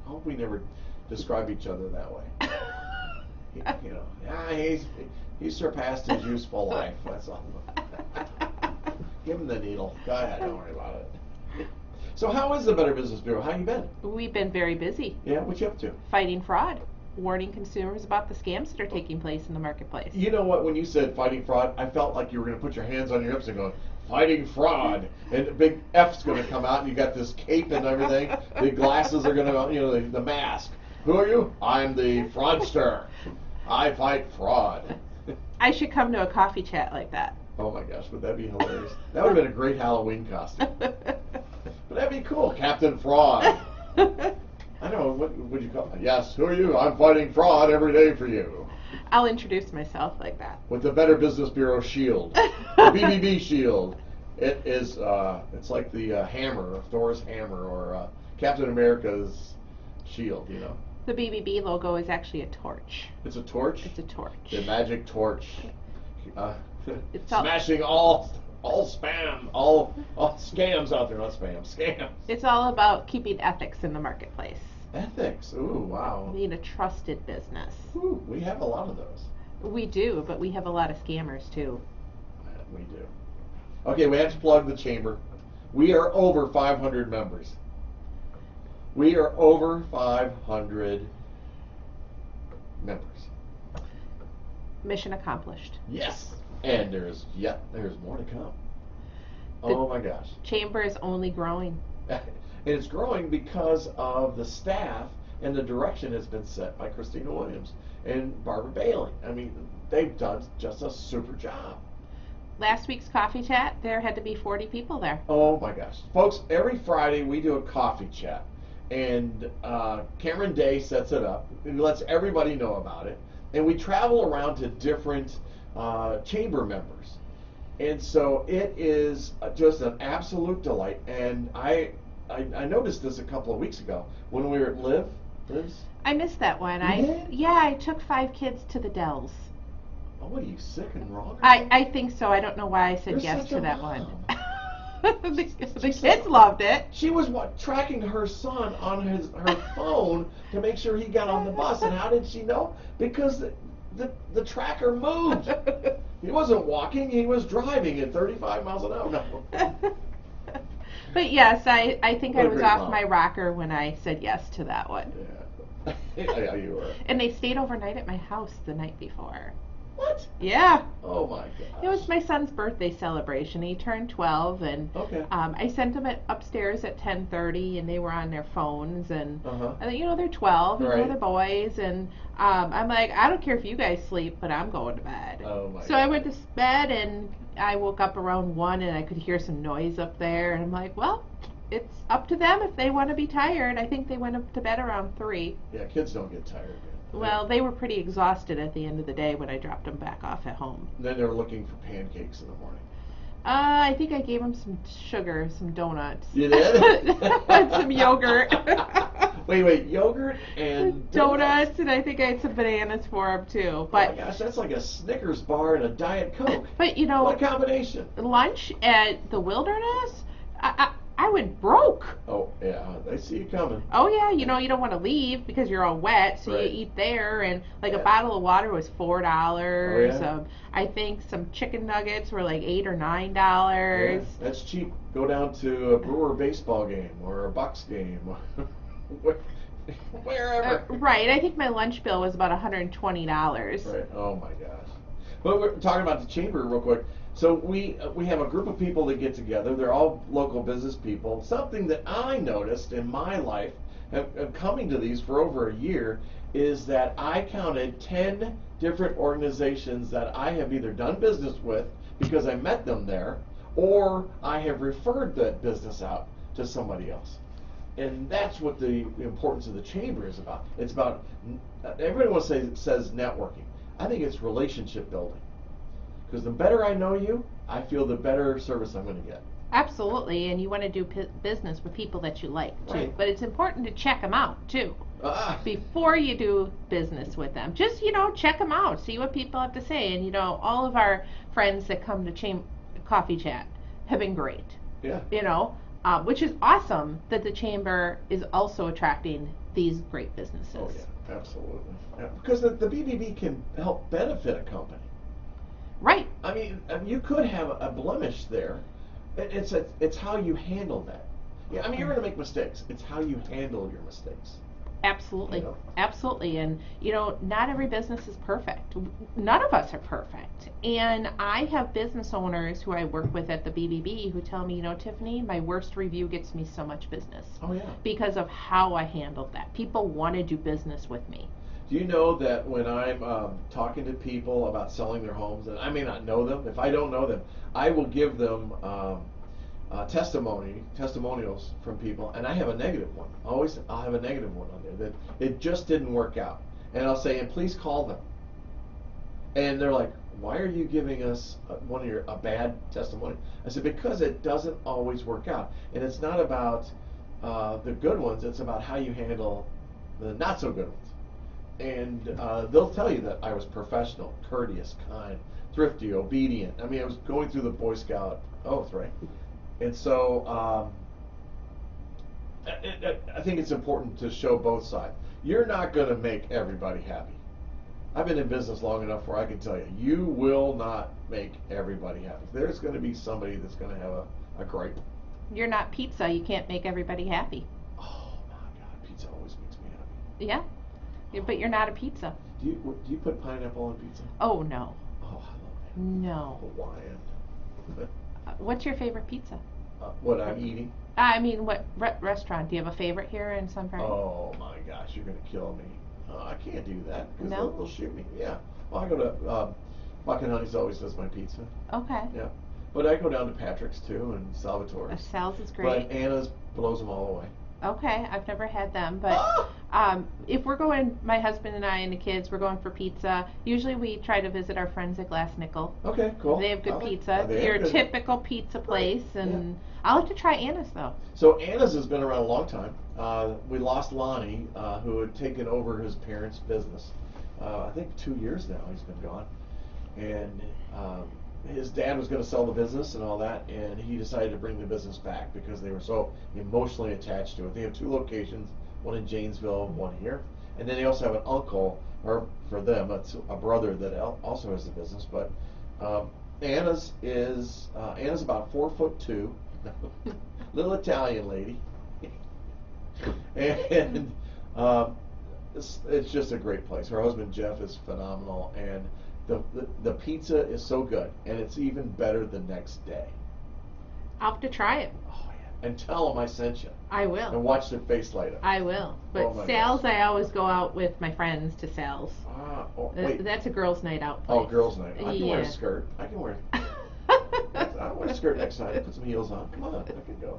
hope we never describe each other that way. He's surpassed his useful life. That's all. Give him the needle. Go ahead. Don't worry about it. So how is the Better Business Bureau? How you been? We've been very busy. Yeah, what you up to? Fighting fraud. Warning consumers about the scams that are taking place in the marketplace. You know what? When you said fighting fraud, I felt like you were going to put your hands on your hips and go, fighting fraud. And a big F's going to come out, and you got this cape and everything. The glasses are going to, the mask. Who are you? I'm the fraudster. I fight fraud. I should come to a coffee chat like that. Oh my gosh, would that be hilarious? That would have been a great Halloween costume. But that'd be cool, Captain Fraud. I know, what would you call it? Yes, who are you? I'm fighting fraud every day for you. I'll introduce myself like that. With the Better Business Bureau shield. The BBB shield. It is, it's like the hammer, Thor's hammer, or Captain America's shield, The BBB logo is actually a torch. It's a torch? It's a torch. The magic torch. It's smashing all spam, all scams out there, not spam, scams. It's all about keeping ethics in the marketplace. Ethics, ooh, wow. Being a trusted business. Ooh, we have a lot of those. We do, but we have a lot of scammers too. We do. Okay, we have to plug the chamber. We are over 500 members. We are over 500 members. Mission accomplished. Yes, and there's more to come. Oh my gosh. Chamber is only growing. And it's growing because of the staff and the direction has been set by Christina Williams and Barbara Bailey. I mean, they've done just a super job. Last week's coffee chat, there had to be 40 people there. Oh my gosh. Folks, every Friday we do a coffee chat. And Cameron Day sets it up and lets everybody know about it. And we travel around to different chamber members. And so it is just an absolute delight. And I noticed this a couple of weeks ago when we were at Liv's. I missed that one. You did? Yeah, I took 5 kids to the Dells. Oh, what are you, sick and wrong? I think so. I don't know why I said You're yes such to a that mom. one. the kids loved it. She was tracking her son on her phone to make sure he got on the bus. And how did she know? Because the tracker moved. He wasn't walking, he was driving at 35 miles an hour. No. But yes, I think What I a was great off mom. my rocker when I said yes to that one. Yeah. Yeah, you were. And they stayed overnight at my house the night before. What? Yeah. Oh my gosh. It was my son's birthday celebration. He turned 12, and Okay. I sent them upstairs at 10:30, and they were on their phones, and Uh-huh. they're 12, Right. they're boys, and I'm like, I don't care if you guys sleep, but I'm going to bed. Oh my So I went to bed, and I woke up around 1, and I could hear some noise up there, and I'm like, well, it's up to them if they want to be tired. I think they went up to bed around 3. Yeah, kids don't get tired, man. Well, they were pretty exhausted at the end of the day when I dropped them back off at home. Then they're looking for pancakes in the morning. I think I gave them some sugar, some donuts. You did? And some yogurt. Wait, yogurt and Donuts, and I think I had some bananas for them too. Oh But my gosh, that's like a Snickers bar and a Diet Coke. but What a combination. lunch at the Wilderness, I went broke. Oh, yeah, I see you coming. Oh yeah, you don't want to leave because you're all wet, so Right. you eat there, and like Yeah. a bottle of water was $4. Oh, yeah? I think some chicken nuggets were like $8 or $9. Yeah, that's cheap. Go down to a Brewer baseball game or a Bucks game. Wherever. Right, I think my lunch bill was about $120. Right. Oh my gosh. But we're talking about the chamber real quick. So we have a group of people that get together. They're all local business people. Something that I noticed in my life, of coming to these for over a year, is that I counted 10 different organizations that I have either done business with because I met them there, or I have referred that business out to somebody else. And that's what the importance of the chamber is about. It's about, everyone says networking. I think it's relationship building. Because the better I know you, I feel the better service I'm going to get. Absolutely, and you want to do business with people that you like too. Right. But it's important to check them out too before you do business with them. Just check them out, see what people have to say, and all of our friends that come to coffee chat have been great. Yeah. Which is awesome that the chamber is also attracting these great businesses. Oh yeah, absolutely. Yeah, because the BBB can help benefit a company. Right. I mean, you could have a blemish there. It's how you handle that. Yeah, I mean, you're going to make mistakes. It's how you handle your mistakes. Absolutely. You know? Absolutely. And, not every business is perfect. None of us are perfect. And I have business owners who I work with at the BBB who tell me, Tiffany, my worst review gets me so much business. Oh yeah. Because of how I handled that. People want to do business with me. Do you know that when I'm talking to people about selling their homes, and I may not know them, if I don't know them, I will give them testimonials from people, and I have a negative one. I'll have a negative one on there that it just didn't work out, and I'll say, and please call them. And they're like, why are you giving us a bad testimony? I said, because it doesn't always work out, and it's not about the good ones. It's about how you handle the not so good ones. And they'll tell you that I was professional, courteous, kind, thrifty, obedient. I mean, I was going through the Boy Scout oath, right? And so I think it's important to show both sides. You're not going to make everybody happy. I've been in business long enough where I can tell you, you will not make everybody happy. There's going to be somebody that's going to have a gripe. You're not pizza. You can't make everybody happy. Oh my God, pizza always makes me happy. Yeah, but you're not a pizza. Do you put pineapple on pizza? Oh no. Oh, I love that. No. Hawaiian. What's your favorite pizza? What I'm eating? I mean, what restaurant? Do you have a favorite here in Sun Prairie? Oh my gosh, you're gonna kill me. I can't do that because No? they'll shoot me. Yeah. Well, I go to Buck and Honey's always does my pizza. Okay. Yeah. But I go down to Patrick's too and Salvatore's. Sal's is great. But Anna's blows them all away. Okay, I've never had them, but if we're going, my husband and I and the kids, we're going for pizza. Usually we try to visit our friends at Glass Nickel. Okay, cool. They have good pizza. they Your have good- typical pizza place, and I like to try Anna's though. So Anna's has been around a long time. We lost Lonnie, who had taken over his parents' business. I think 2 years now he's been gone. And his dad was going to sell the business and all that, and he decided to bring the business back because they were so emotionally attached to it. They have 2 locations, one in Janesville, one here. And then they also have an uncle, or for them, it's a brother that also has the business. But Anna's about 4'2", little Italian lady, and it's just a great place. Her husband Jeff is phenomenal, and the pizza is so good, and it's even better the next day. I'll have to try it. Oh yeah, and tell them I sent you, I and will. watch their face light up. I will. But Oh my Sal's, gosh. I always go out with my friends to Sal's. Wait. That's a girls' night out place. Oh, girls' night. I can wear a Yeah. skirt. I can wear. I'll wear a skirt next time. Put some heels on. Come on, I can go.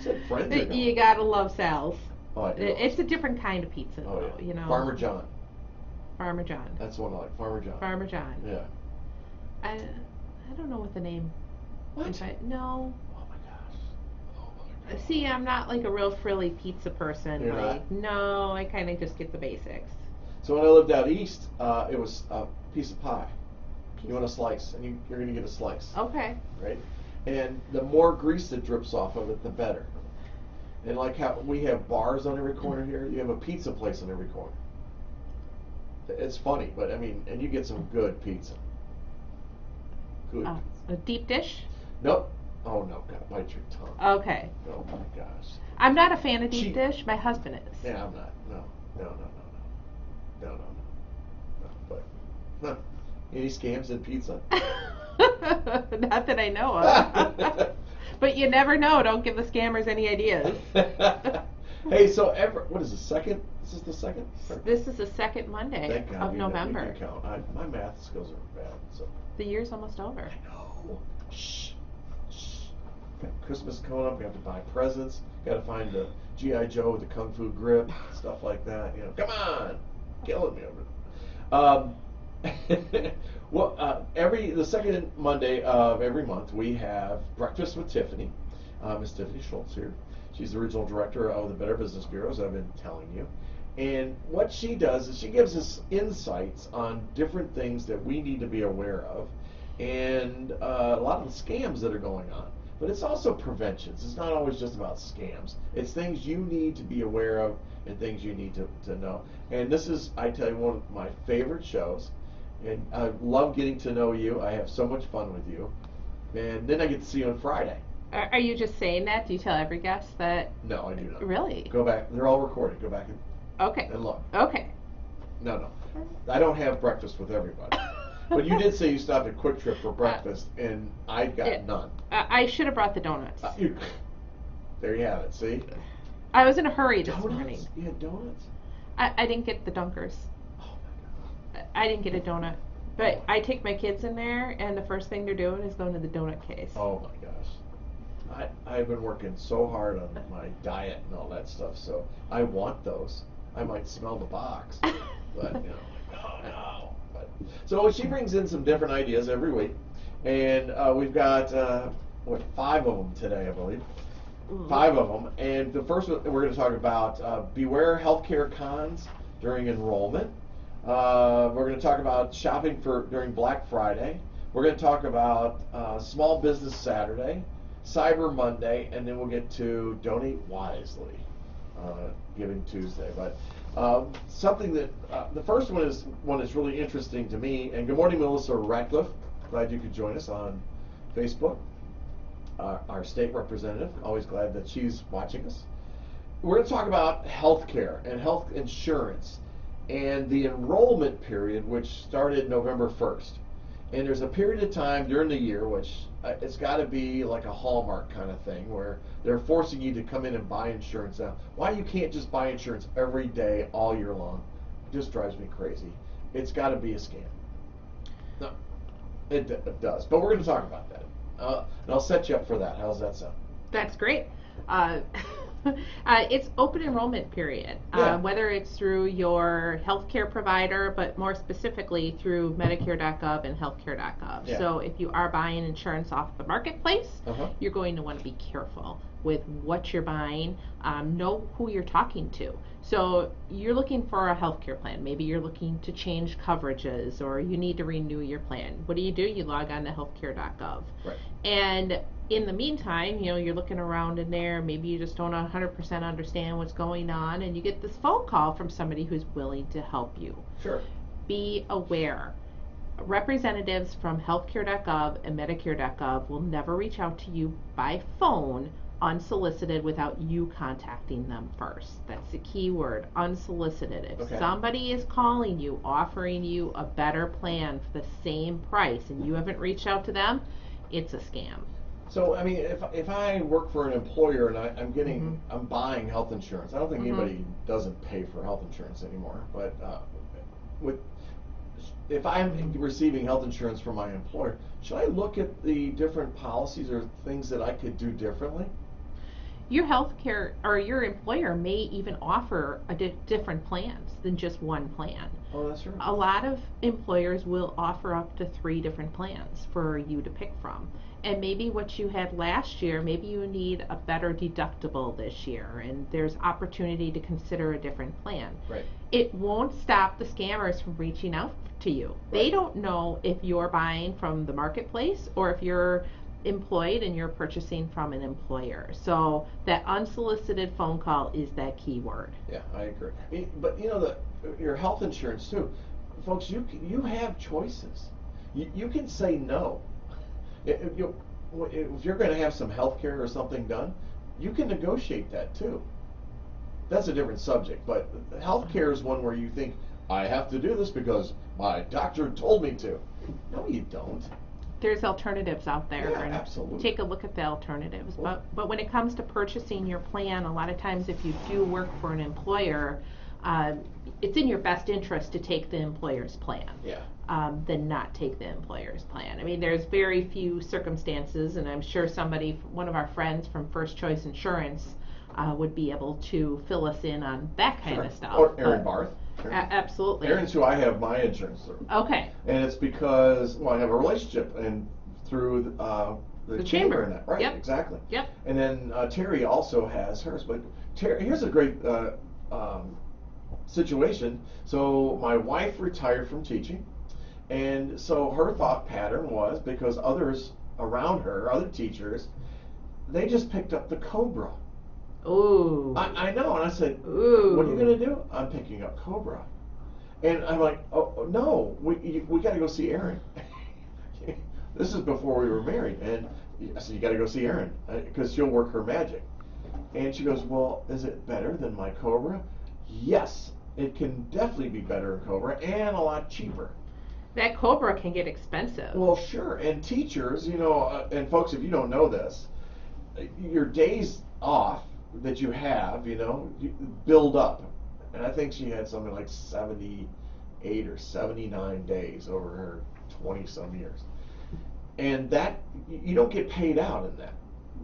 Said friends are going. You gotta love Sal's. Oh, I do. It's a different kind of pizza, Oh though, yeah. you know. Farmer John. Farmer John. That's the one I like. Farmer John. Farmer John. Yeah. I don't know what the name. What? No. Oh my gosh. Oh my gosh. See, I'm not like a real frilly pizza person. You're like, no, I kind of just get the basics. So when I lived out east, it was a piece of pie. You want a slice, and you're going to get a slice, Okay. right? And the more grease that drips off of it, the better. And like how we have bars on every corner here, you have a pizza place on every corner. It's funny, but I mean, and you get some good pizza. Good. A deep dish? Nope. Oh no, God, bite your tongue. Okay. Oh my gosh. I'm not a fan of deep Cheap. dish. My husband is. Yeah, I'm not. No. But huh. Any scams in pizza? Not that I know of. But you never know. Don't give the scammers any ideas. Hey, so what is the second? This is the second? This is the second Monday Thank God of we November. can count. My math skills are bad. So. The year's almost over. I know. Shh. Got Christmas coming up. We have to buy presents. Got to find the G.I. Joe with the Kung Fu grip, stuff like that. You know, come on, killing me over it. Well, the second Monday of every month we have breakfast with Tiffany. Miss Tiffany Schultz here. She's the regional director of the Better Business Bureau, as I've been telling you. And what she does is she gives us insights on different things that we need to be aware of, and a lot of the scams that are going on. But it's also preventions. It's not always just about scams. It's things you need to be aware of and things you need to know. And this is, I tell you, one of my favorite shows. And I love getting to know you. I have so much fun with you. And then I get to see you on Friday. Are you just saying that? Do you tell every guest that? No, I do not. Really? Go back. They're all recorded. Go back Okay. and look. Okay. No. I don't have breakfast with everybody. But you did say you stopped at Quick Trip for breakfast, and I got none. I should have brought the donuts. There you have it. See? I was in a hurry this Donuts? morning. You had donuts? I didn't get the Dunkers. Oh my God. I didn't get a donut. But I take my kids in there, and the first thing they're doing is going to the donut case. Oh my gosh. I've been working so hard on my diet and all that stuff, so I want those. I might smell the box, but you know, like, oh no. But, so she brings in some different ideas every week, and we've got 5 of them today, I believe. 5 of them, and the first one we're going to talk about beware healthcare cons during enrollment. We're going to talk about shopping during Black Friday. We're going to talk about Small Business Saturday, Cyber Monday, and then we'll get to Donate Wisely, Giving Tuesday. But Something that the first one is really interesting to me. And good morning, Melissa Ratcliffe. Glad you could join us on Facebook. Our state representative. Always glad that she's watching us. We're going to talk about health care and health insurance and the enrollment period, which started November 1st. And there's a period of time during the year, which it's got to be like a Hallmark kind of thing, where they're forcing you to come in and buy insurance now. Why you can't just buy insurance every day, all year long, it just drives me crazy. It's got to be a scam. No, it does. But we're going to talk about that. And I'll set you up for that. How's that sound? That's great. It's open enrollment period, Yeah. whether it's through your healthcare provider, but more specifically through Medicare.gov and Healthcare.gov. Yeah. So if you are buying insurance off the marketplace, Uh-huh. you're going to want to be careful with what you're buying. Know who you're talking to. So you're looking for a healthcare plan. Maybe you're looking to change coverages, or you need to renew your plan. What do? You log on to Healthcare.gov. Right. And in the meantime, you're looking around in there, maybe you just don't 100% understand what's going on, and you get this phone call from somebody who's willing to help you. Sure. Be aware. Representatives from Healthcare.gov and Medicare.gov will never reach out to you by phone unsolicited without you contacting them first. That's the key word, unsolicited. If Okay. somebody is calling you, offering you a better plan for the same price, and you haven't reached out to them, it's a scam. So, I mean, if I work for an employer and I'm buying health insurance, I don't think anybody doesn't pay for health insurance anymore. But if I'm receiving health insurance from my employer, should I look at the different policies or things that I could do differently? Your healthcare or your employer may even offer different plans than just one plan. Oh, that's right. A lot of employers will offer up to 3 different plans for you to pick from. And maybe what you had last year, maybe you need a better deductible this year, and there's opportunity to consider a different plan. Right. It won't stop the scammers from reaching out to you. They Right. don't know if you're buying from the marketplace or if you're employed and you're purchasing from an employer. So that unsolicited phone call is that key word. Yeah, I agree. But your health insurance too, folks. You have choices. You can say no. If you're going to have some health care or something done, you can negotiate that too. That's a different subject, but health care is one where you think, I have to do this because my doctor told me to. No, you don't. There's alternatives out there, Yeah, and absolutely. take a look at the alternatives. But when it comes to purchasing your plan, a lot of times if you do work for an employer, it's in your best interest to take the employer's plan. Yeah. Than not take the employer's plan. I mean, there's very few circumstances, and I'm sure one of our friends from First Choice Insurance would be able to fill us in on that kind of stuff. Or Aaron Barth. Absolutely. Aaron's who I have my insurance through. Okay. And it's because, I have a relationship and through the chamber and that. Right, Yep. exactly. Yep. And then Terry also has hers. But Terry, here's a great situation. So my wife retired from teaching. And so her thought pattern was, because others around her, other teachers, they just picked up the Cobra. Ooh. I know, and I said, Ooh. what are you going to do? I'm picking up Cobra. And I'm like, oh no, we got to go see Erin. This is before we were married. And I said, you got to go see Erin, because she'll work her magic. And she goes, well, is it better than my Cobra? Yes, it can definitely be better than Cobra, and a lot cheaper. That Cobra can get expensive. Well, sure. And teachers, and folks, if you don't know this, your days off that you have, you build up. And I think she had something like 78 or 79 days over her 20-some years. And that, you don't get paid out in that.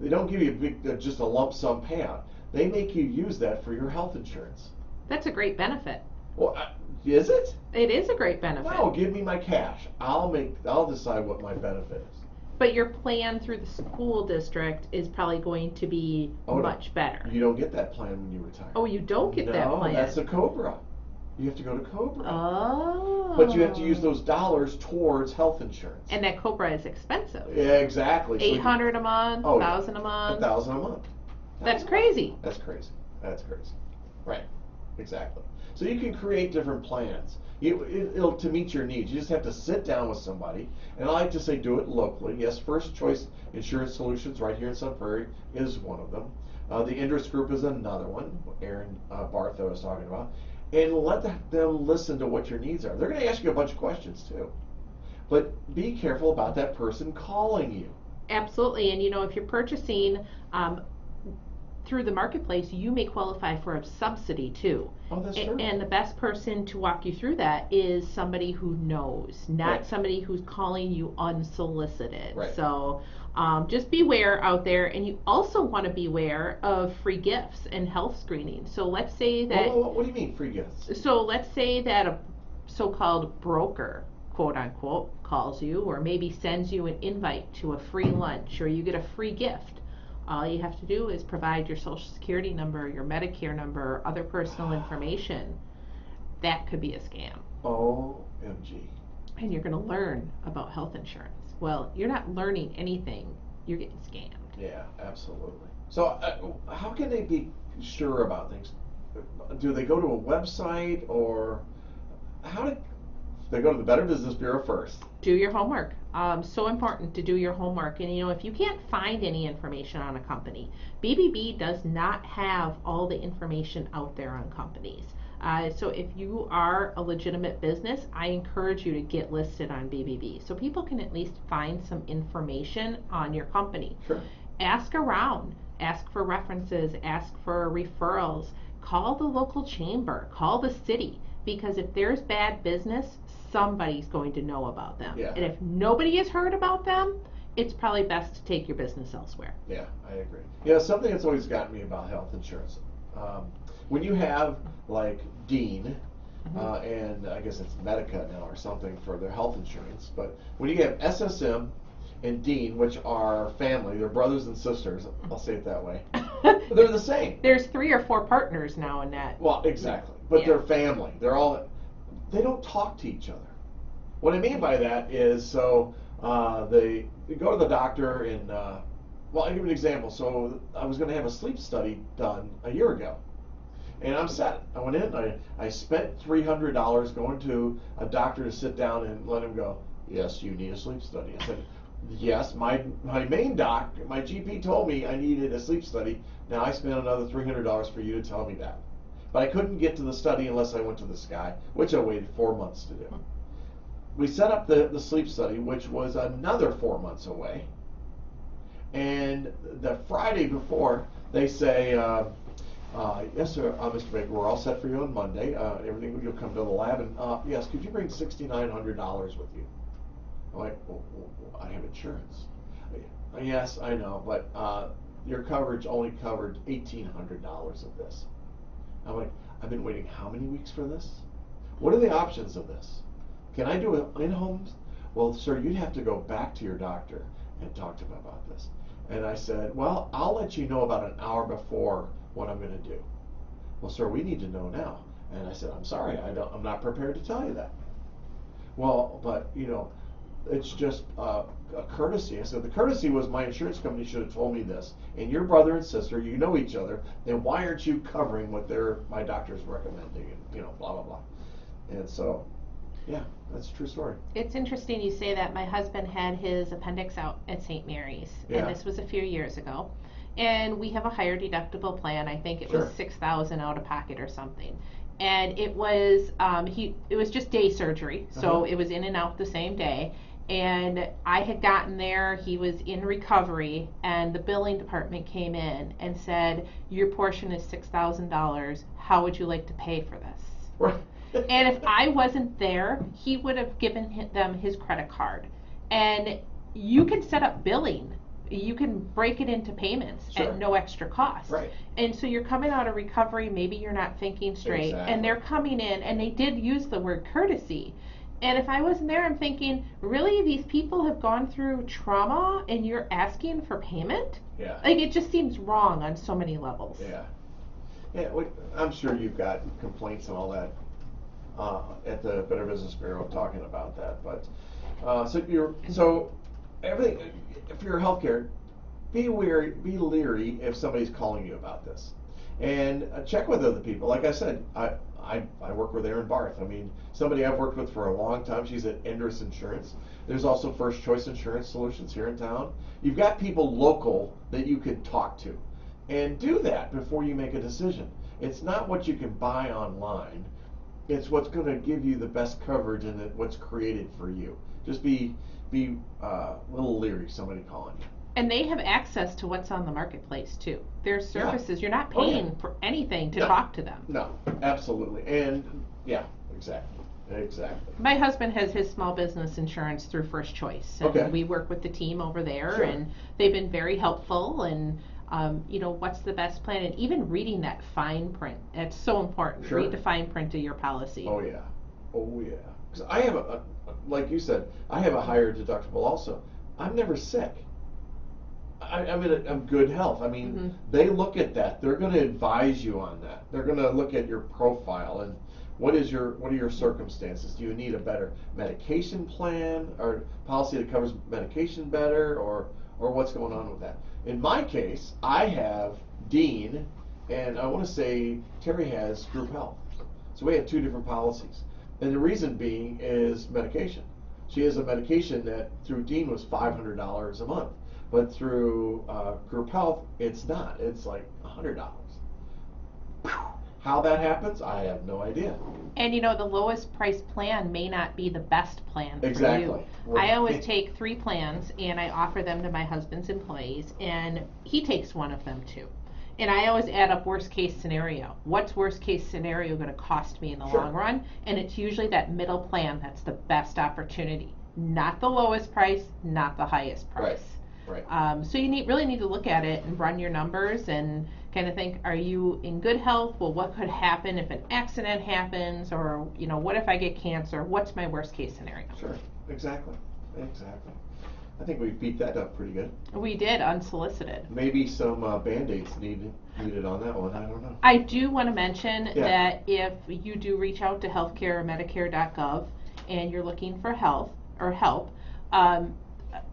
They don't give you just a lump sum payout. They make you use that for your health insurance. That's a great benefit. Well, is it? It is a great benefit. No, give me my cash. I'll decide what my benefit is. But your plan through the school district is probably going to be much better. You don't get that plan when you retire. Oh, you don't get that plan? No, that's a Cobra. You have to go to Cobra. Oh. But you have to use those dollars towards health insurance. And that Cobra is expensive. Yeah, exactly. $800 a month, Oh, $1,000 a month. $1,000 a month. That's crazy. That's crazy. That's crazy. Right. Exactly. So you can create different plans. It'll to meet your needs. You just have to sit down with somebody, and I like to say do it locally. Yes, First Choice Insurance Solutions right here in Sun Prairie is one of them. The Interest Group is another one. Aaron Bartha was talking about, and let them listen to what your needs are. They're going to ask you a bunch of questions too, but be careful about that person calling you. Absolutely, and if you're purchasing through the marketplace, you may qualify for a subsidy too. Oh, that's true. And the best person to walk you through that is somebody who knows, not Right. somebody who's calling you unsolicited. Right. So just beware out there, and you also want to beware of free gifts and health screening. So let's say that. What do you mean free gifts? So let's say that a so-called broker, quote unquote, calls you, or maybe sends you an invite to a free lunch, or you get a free gift. All you have to do is provide your social security number, your Medicare number, or other personal information. That could be a scam. OMG. And you're going to learn about health insurance. Well, you're not learning anything. You're getting scammed. Yeah, absolutely. So how can they be sure about things? Do they go to a website, or how do they go to the Better Business Bureau first? Do your homework. So important to do your homework. And if you can't find any information on a company, BBB does not have all the information out there on companies. So if you are a legitimate business, I encourage you to get listed on BBB so people can at least find some information on your company. Sure. Ask around. Ask for references. Ask for referrals. Call the local chamber. Call the city. Because if there's bad business, somebody's going to know about them. Yeah. And if nobody has heard about them, it's probably best to take your business elsewhere. Yeah, I agree. Yeah, something that's always gotten me about health insurance. When you have like Dean, and I guess it's Medica now or something for their health insurance, but when you have SSM and Dean, which are family, they're brothers and sisters, I'll say it that way, they're the same. There's 3 or 4 partners now in that. Well, exactly. But Yeah. they're family. They don't talk to each other. What I mean by that is, so they go to the doctor and, well, I'll give you an example. So I was going to have a sleep study done a year ago. And I'm set. I went in, I spent $300 going to a doctor to sit down and let him go, yes, you need a sleep study. I said, yes, my main doc, my GP told me I needed a sleep study. Now I spent another $300 for you to tell me that. But I couldn't get to the study unless I went to this guy, which I waited 4 months to do. We set up the sleep study, which was another 4 months away. And the Friday before, they say, yes, sir, Mr. Baker, we're all set for you on Monday. Everything, you'll come to the lab, and yes, could you bring $6,900 with you? I'm like, well, I have insurance. Yes, I know, but your coverage only covered $1,800 of this. I'm like, I've been waiting how many weeks for this? What are the options of this? Can I do it in-home? Well, sir, you'd have to go back to your doctor and talk to him about this. And I said, well, I'll let you know about an hour before what I'm going to do. Well, sir, we need to know now. And I said, I'm sorry, I'm not prepared to tell you that. Well, but, it's just a courtesy. I said, the courtesy was my insurance company should have told me this. And your brother and sister, you know each other, then why aren't you covering what my doctor's recommending? And, blah, blah, blah. And so, yeah, that's a true story. It's interesting you say that. My husband had his appendix out at St. Mary's, and this was a few years ago. And we have a higher deductible plan. I think it was $6,000 out of pocket or something. And it was it was just day surgery, so it was in and out the same day. And I had gotten there, he was in recovery, and the billing department came in and said, your portion is $6,000. How would you like to pay for this? Right. And if I wasn't there, he would have given them his credit card. And you can set up billing. You can break it into payments at no extra cost. Right. And so you're coming out of recovery, maybe you're not thinking straight, Exactly. and they're coming in, and they did use the word courtesy. And if I wasn't there, I'm thinking, really, these people have gone through trauma, and you're asking for payment? Yeah. Like, it just seems wrong on so many levels. Yeah. Yeah, I'm sure you've got complaints and all that at the Better Business Bureau talking about that. But so everything, if you're healthcare, be leery if somebody's calling you about this. and check with other people. Like I said, I work with Erin Barth. I mean, somebody I've worked with for a long time. She's at Endress Insurance. There's also First Choice Insurance Solutions here in town. You've got people local that you could talk to, and do that before you make a decision. It's not what you can buy online. It's what's going to give you the best coverage and what's created for you. Just be a little leery somebody calling you. And they have access to what's on the marketplace too. There's services. You're not Oh, yeah. paying for anything to No. talk to them. No, absolutely. And yeah, exactly. My husband has his small business insurance through First Choice, and Okay. we work with the team over there, Sure. and they've been very helpful. And what's the best plan? And even reading that fine print, it's so important. Sure. Read the fine print of your policy. Oh yeah. 'Cause I have like you said, I have a higher deductible also. I'm never sick. I'm in good health. I mean, Mhm. they look at that. They're going to advise you on that. They're going to look at your profile and what are your circumstances? Do you need a better medication plan or policy that covers medication better, or what's going on with that? In my case, I have Dean, and I want to say Terry has group health. So we have two different policies. And the reason being is medication. She has a medication that through Dean was $500 a month, but through group health, it's not. It's like $100. How that happens, I have no idea. And the lowest price plan may not be the best plan for Exactly. you. Right. I always take 3 plans and I offer them to my husband's employees, and he takes one of them too. And I always add up worst case scenario. What's worst case scenario going to cost me in the Sure. long run? And it's usually that middle plan that's the best opportunity. Not the lowest price, not the highest price. Right. So you really need to look at it and run your numbers and kind of think, are you in good health? Well, what could happen if an accident happens? Or, what if I get cancer? What's my worst case scenario? Sure. Exactly. I think we beat that up pretty good. We did, unsolicited. Maybe some Band-Aids needed on that one. I don't know. I do want to mention Yeah. that if you do reach out to healthcare or Medicare.gov and you're looking for help,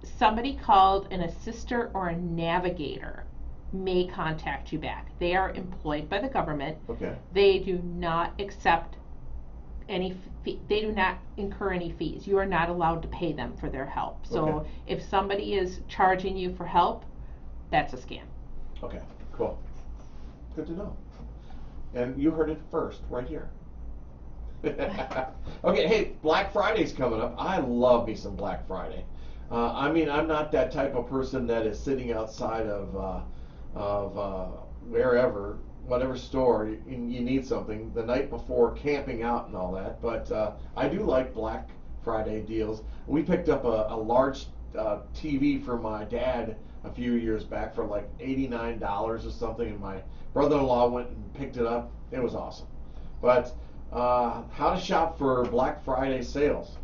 somebody called an assister or a navigator may contact you back. They are employed by the government. Okay. They do not accept any they do not incur any fees. You are not allowed to pay them for their help. So Okay. if somebody is charging you for help, that's a scam. Okay. Cool. Good to know. And you heard it first right here. Okay. Hey, Black Friday's coming up. I love me some Black Friday. I mean, I'm not that type of person that is sitting outside of wherever, whatever store you need something the night before, camping out and all that. But I do like Black Friday deals. We picked up a large TV for my dad a few years back for like $89 or something, and my brother-in-law went and picked it up. It was awesome. But how to shop for Black Friday sales?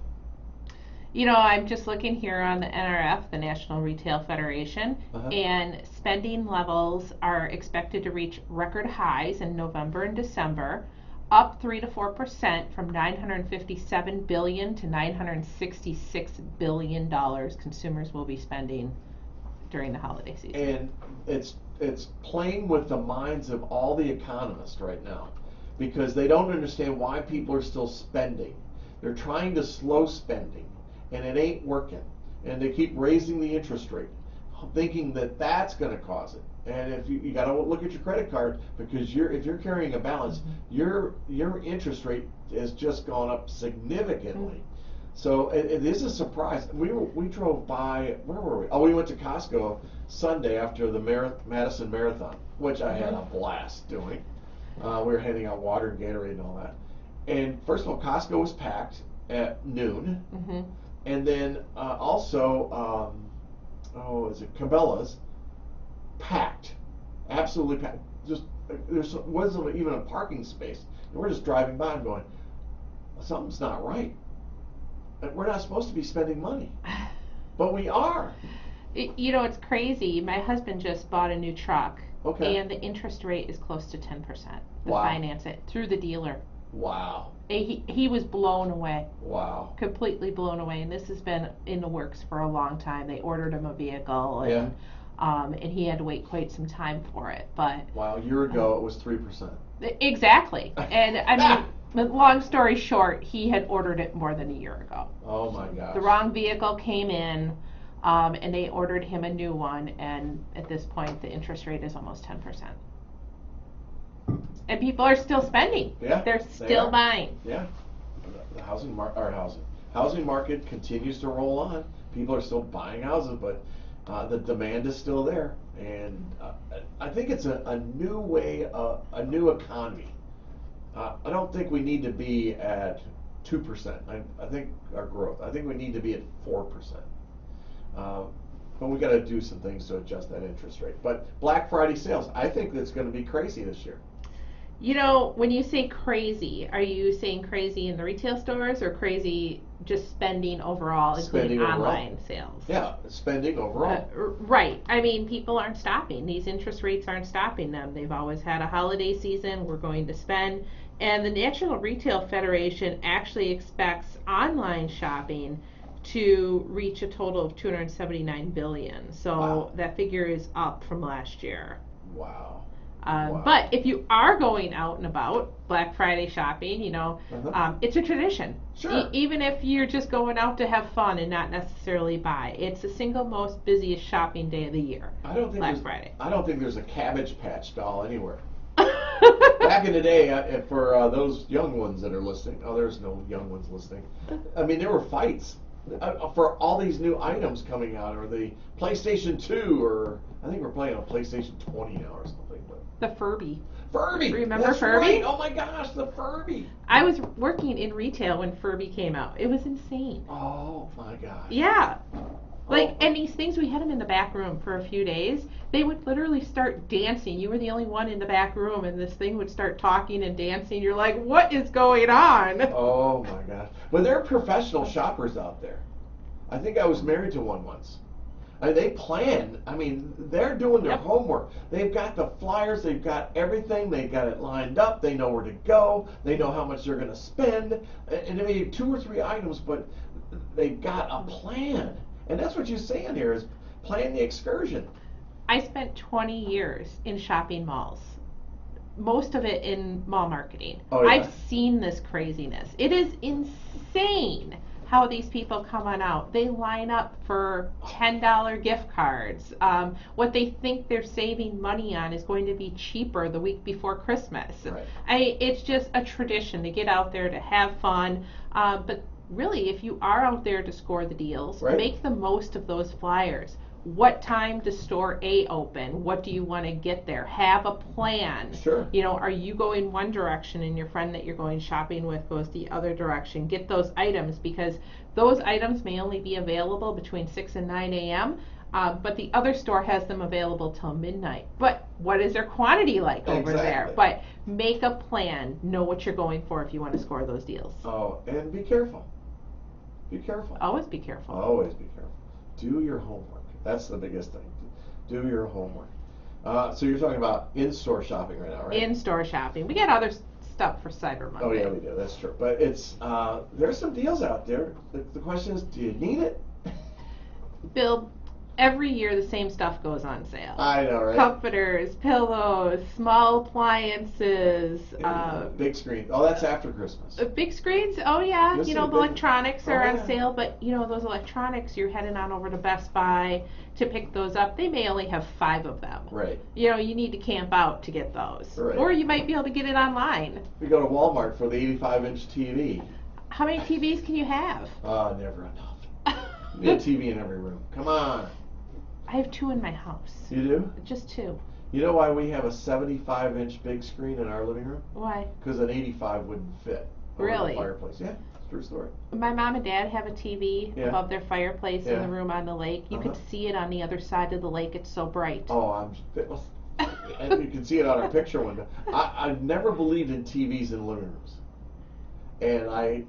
I'm just looking here on the NRF, the National Retail Federation, Uh-huh. and spending levels are expected to reach record highs in November and December, up 3 to 4% from $957 billion to $966 billion consumers will be spending during the holiday season. And it's playing with the minds of all the economists right now, because they don't understand why people are still spending. They're trying to slow spending, and it ain't working. And they keep raising the interest rate, thinking that that's going to cause it. And if you got to look at your credit card, because if you're carrying a balance, your interest rate has just gone up significantly. So it is a surprise. We drove by, where were we? Oh, we went to Costco Sunday after the Madison Marathon, which I had a blast doing. We were handing out water and Gatorade and all that. And first of all, Costco was packed at noon. Mm-hmm. And then also, is it Cabela's? Packed, absolutely packed. Just there wasn't even a parking space. And we're just driving by and going, something's not right. We're not supposed to be spending money, but we are. It's crazy. My husband just bought a new truck, Okay. and the interest rate is close to 10% to Wow. finance it through the dealer. Wow. He was blown away. Wow. Completely blown away, and this has been in the works for a long time. They ordered him a vehicle, and and he had to wait quite some time for it. But Wow, a year ago it was 3%. exactly, and I mean, but long story short, he had ordered it more than a year ago. Oh my gosh. The wrong vehicle came in, and they ordered him a new one, and at this point the interest rate is almost 10%. And people are still spending. Yeah, They're they still are. buying. Yeah. The housing market continues to roll on. People are still buying houses, but the demand is still there, and I think it's a new way, a new economy. I don't think we need to be at 2%. I think our growth. I think we need to be at 4%. But we got to do some things to adjust that interest rate. But Black Friday sales, I think that's going to be crazy this year. You know, when you say crazy, are you saying crazy in the retail stores or crazy just spending overall, including online sales? Yeah, spending overall. Right. I mean, people aren't stopping. These interest rates aren't stopping them. They've always had a holiday season. We're going to spend. And the National Retail Federation actually expects online shopping to reach a total of $279 billion. So Wow. that figure is up from last year. Wow. But if you are going out and about, Black Friday shopping, you know, it's a tradition. Sure. Even if you're just going out to have fun and not necessarily buy, it's the single most busiest shopping day of the year. Black Friday. I don't think there's a Cabbage Patch doll anywhere. Back in the day, for those young ones that are listening, there's no young ones listening. I mean, there were fights for all these new items coming out, or the PlayStation 2, or I think we're playing on PlayStation 20 now or something. The Furby. Furby. Remember That's Furby? Right. Oh my gosh, the Furby. I was working in retail when Furby came out. It was insane. Oh my gosh. Yeah. And these things, we had them in the back room for a few days. They would literally start dancing. You were the only one in the back room, and this thing would start talking and dancing. You're like, what is going on? Oh my gosh. But there are professional shoppers out there. I think I was married to one once. They plan. I mean, they're doing their homework. They've got the flyers. They've got everything. They've got it lined up. They know where to go. They know how much they're going to spend. And they may 2 or 3 items, but they've got a plan. And that's what you're saying here is plan the excursion. I spent 20 years in shopping malls. Most of it in mall marketing. Oh, yeah. I've seen this craziness. It is insane how these people come on out. They line up for $10 gift cards. What they think they're saving money on is going to be cheaper the week before Christmas. Right. It's just a tradition to get out there to have fun. But really, if you are out there to score the deals, make the most of those flyers. What time does store A open? What do you want to get there? Have a plan. Sure. You know, are you going one direction and your friend that you're going shopping with goes the other direction? Get those items, because those items may only be available between 6 and 9 a.m., but the other store has them available till midnight. But what is their quantity like over there? But make a plan. Know what you're going for if you want to score those deals. Oh, and be careful. Be careful. Always be careful. Always be careful. Do your homework. That's the biggest thing. Do your homework. So you're talking about in-store shopping right now, right? In-store shopping. We got other stuff for Cyber Monday. Oh yeah, we do. That's true. But it's there's some deals out there. The question is, do you need it? Bill, every year the same stuff goes on sale. I know, right? Comforters, pillows, small appliances. Big screen. Oh, that's after Christmas. Big screens? Oh yeah. Yes, You know, the big- electronics are Oh, on yeah. sale, but you know, those electronics, you're heading on over to Best Buy to pick those up. They may only have 5 of them. Right. You know, you need to camp out to get those. Right. Or you might be able to get it online. We go to Walmart for the 85-inch TV. How many TVs can you have? Never enough. You need a TV in every room. Come on. I have 2 in my house. You do? Just 2. You know why we have a 75-inch big screen in our living room? Why? Because an 85 wouldn't fit over Really? the fireplace. Yeah, it's a true story. My mom and dad have a TV above their fireplace in Yeah. the room on the lake. You could see it on the other side of the lake. It's so bright. Oh, and you can see it on our picture window. I've never believed in TVs in living rooms, and I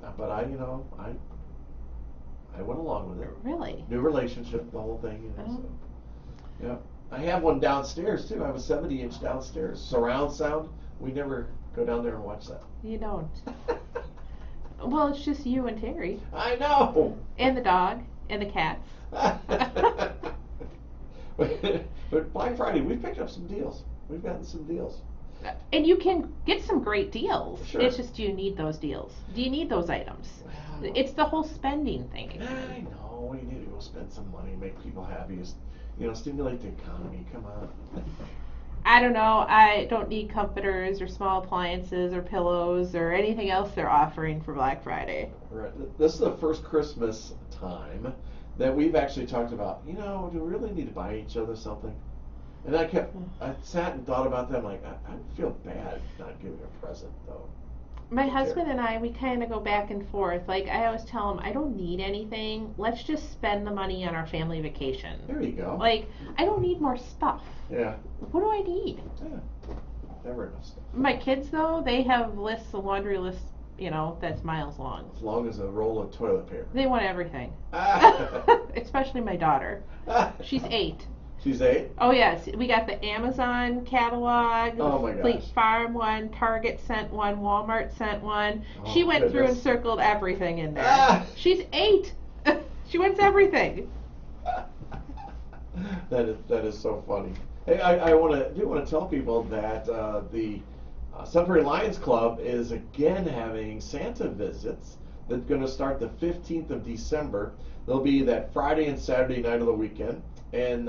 went along with it. Really? New relationship, the whole thing. You know, Oh. so, yeah. I have one downstairs too. I have a 70-inch downstairs, surround sound. We never go down there and watch that. You don't. Well, it's just you and Terry. I know. And the dog. And the cats. But Black Friday, we've picked up some deals. We've gotten some deals. And you can get some great deals. Sure. It's just, do you need those deals? Do you need those items? Well, It's the whole spending thing. I know. We need to go spend some money, make people happy. Stimulate the economy. Come on. I don't know. I don't need comforters or small appliances or pillows or anything else they're offering for Black Friday. Right. This is the first Christmas time that we've actually talked about, do we really need to buy each other something? And I sat and thought about that. I'm like, I feel bad not giving a present, though. My husband and I, we kind of go back and forth. Like, I always tell him, I don't need anything. Let's just spend the money on our family vacation. There you go. Like, I don't need more stuff. Yeah. What do I need? Yeah. Never enough stuff. My kids, though, they have lists, a laundry list, that's miles long. As long as a roll of toilet paper. They want everything. Especially my daughter. She's 8. She's 8? Oh, yes. We got the Amazon catalog. Oh, my Fleet gosh. Farm one. Target sent one. Walmart sent one. Oh, She went through and goodness. circled everything in there. She's 8. She wants everything. That is so funny. Hey, I do want to tell people that the Sun Prairie Lions Club is again having Santa visits. That's going to start the 15th of December. They'll be that Friday and Saturday night of the weekend, and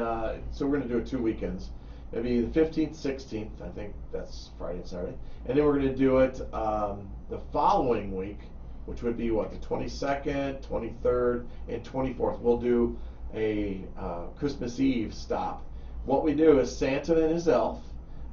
so we're going to do it 2 weekends. It'll be the 15th, 16th. I think that's Friday and Saturday, and then we're going to do it the following week, which would be the 22nd, 23rd, and 24th. We'll do a Christmas Eve stop. What we do is Santa and his elf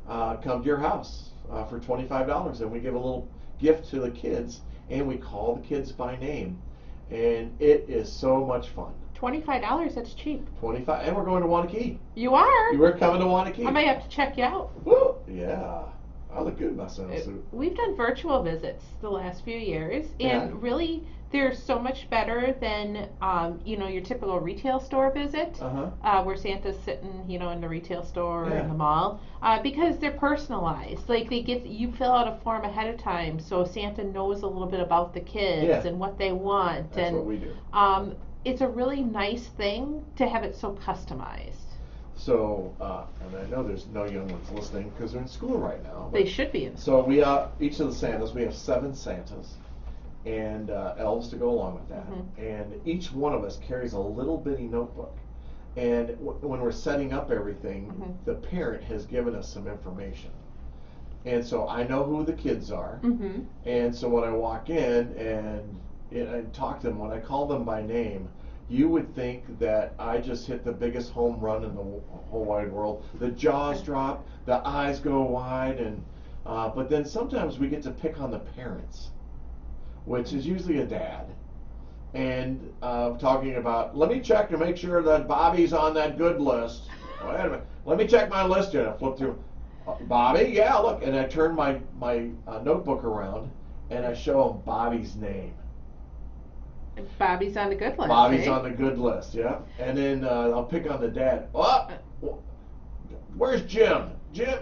come to your house for $25, and we give a little gift to the kids, and we call the kids by name, and it is so much fun. $25, that's cheap. 25, and we're going to Wanakee. You are? We're coming to Wanakee. I might have to check you out. Woo! Yeah, I look good in my Santa suit. We've done virtual visits the last few years, and Yeah. really, they're so much better than your typical retail store visit, where Santa's sitting, in the retail store or Yeah. in the mall, because they're personalized. Like you fill out a form ahead of time, so Santa knows a little bit about the kids Yeah. and what they want. That's and what we do. It's a really nice thing to have it so customized. So, and I know there's no young ones listening because they're in school right now. They should be in. So we each of the Santas, we have 7 Santas and elves to go along with that. And each one of us carries a little bitty notebook. And when we're setting up everything, the parent has given us some information. And so I know who the kids are. And so when I walk in and talk to them, when I call them by name, you would think that I just hit the biggest home run in the whole wide world. The jaws drop, the eyes go wide, and but then sometimes we get to pick on the parents, which is usually a dad, and talking about, let me check to make sure that Bobby's on that good list. Wait a minute, let me check my list here. I flip through, Bobby, yeah, look, and I turn my notebook around, and I show him Bobby's name. Bobby's on the good list. Bobby's eh? on the good list, yeah. And then I'll pick on the dad. Oh, where's Jim? Jim,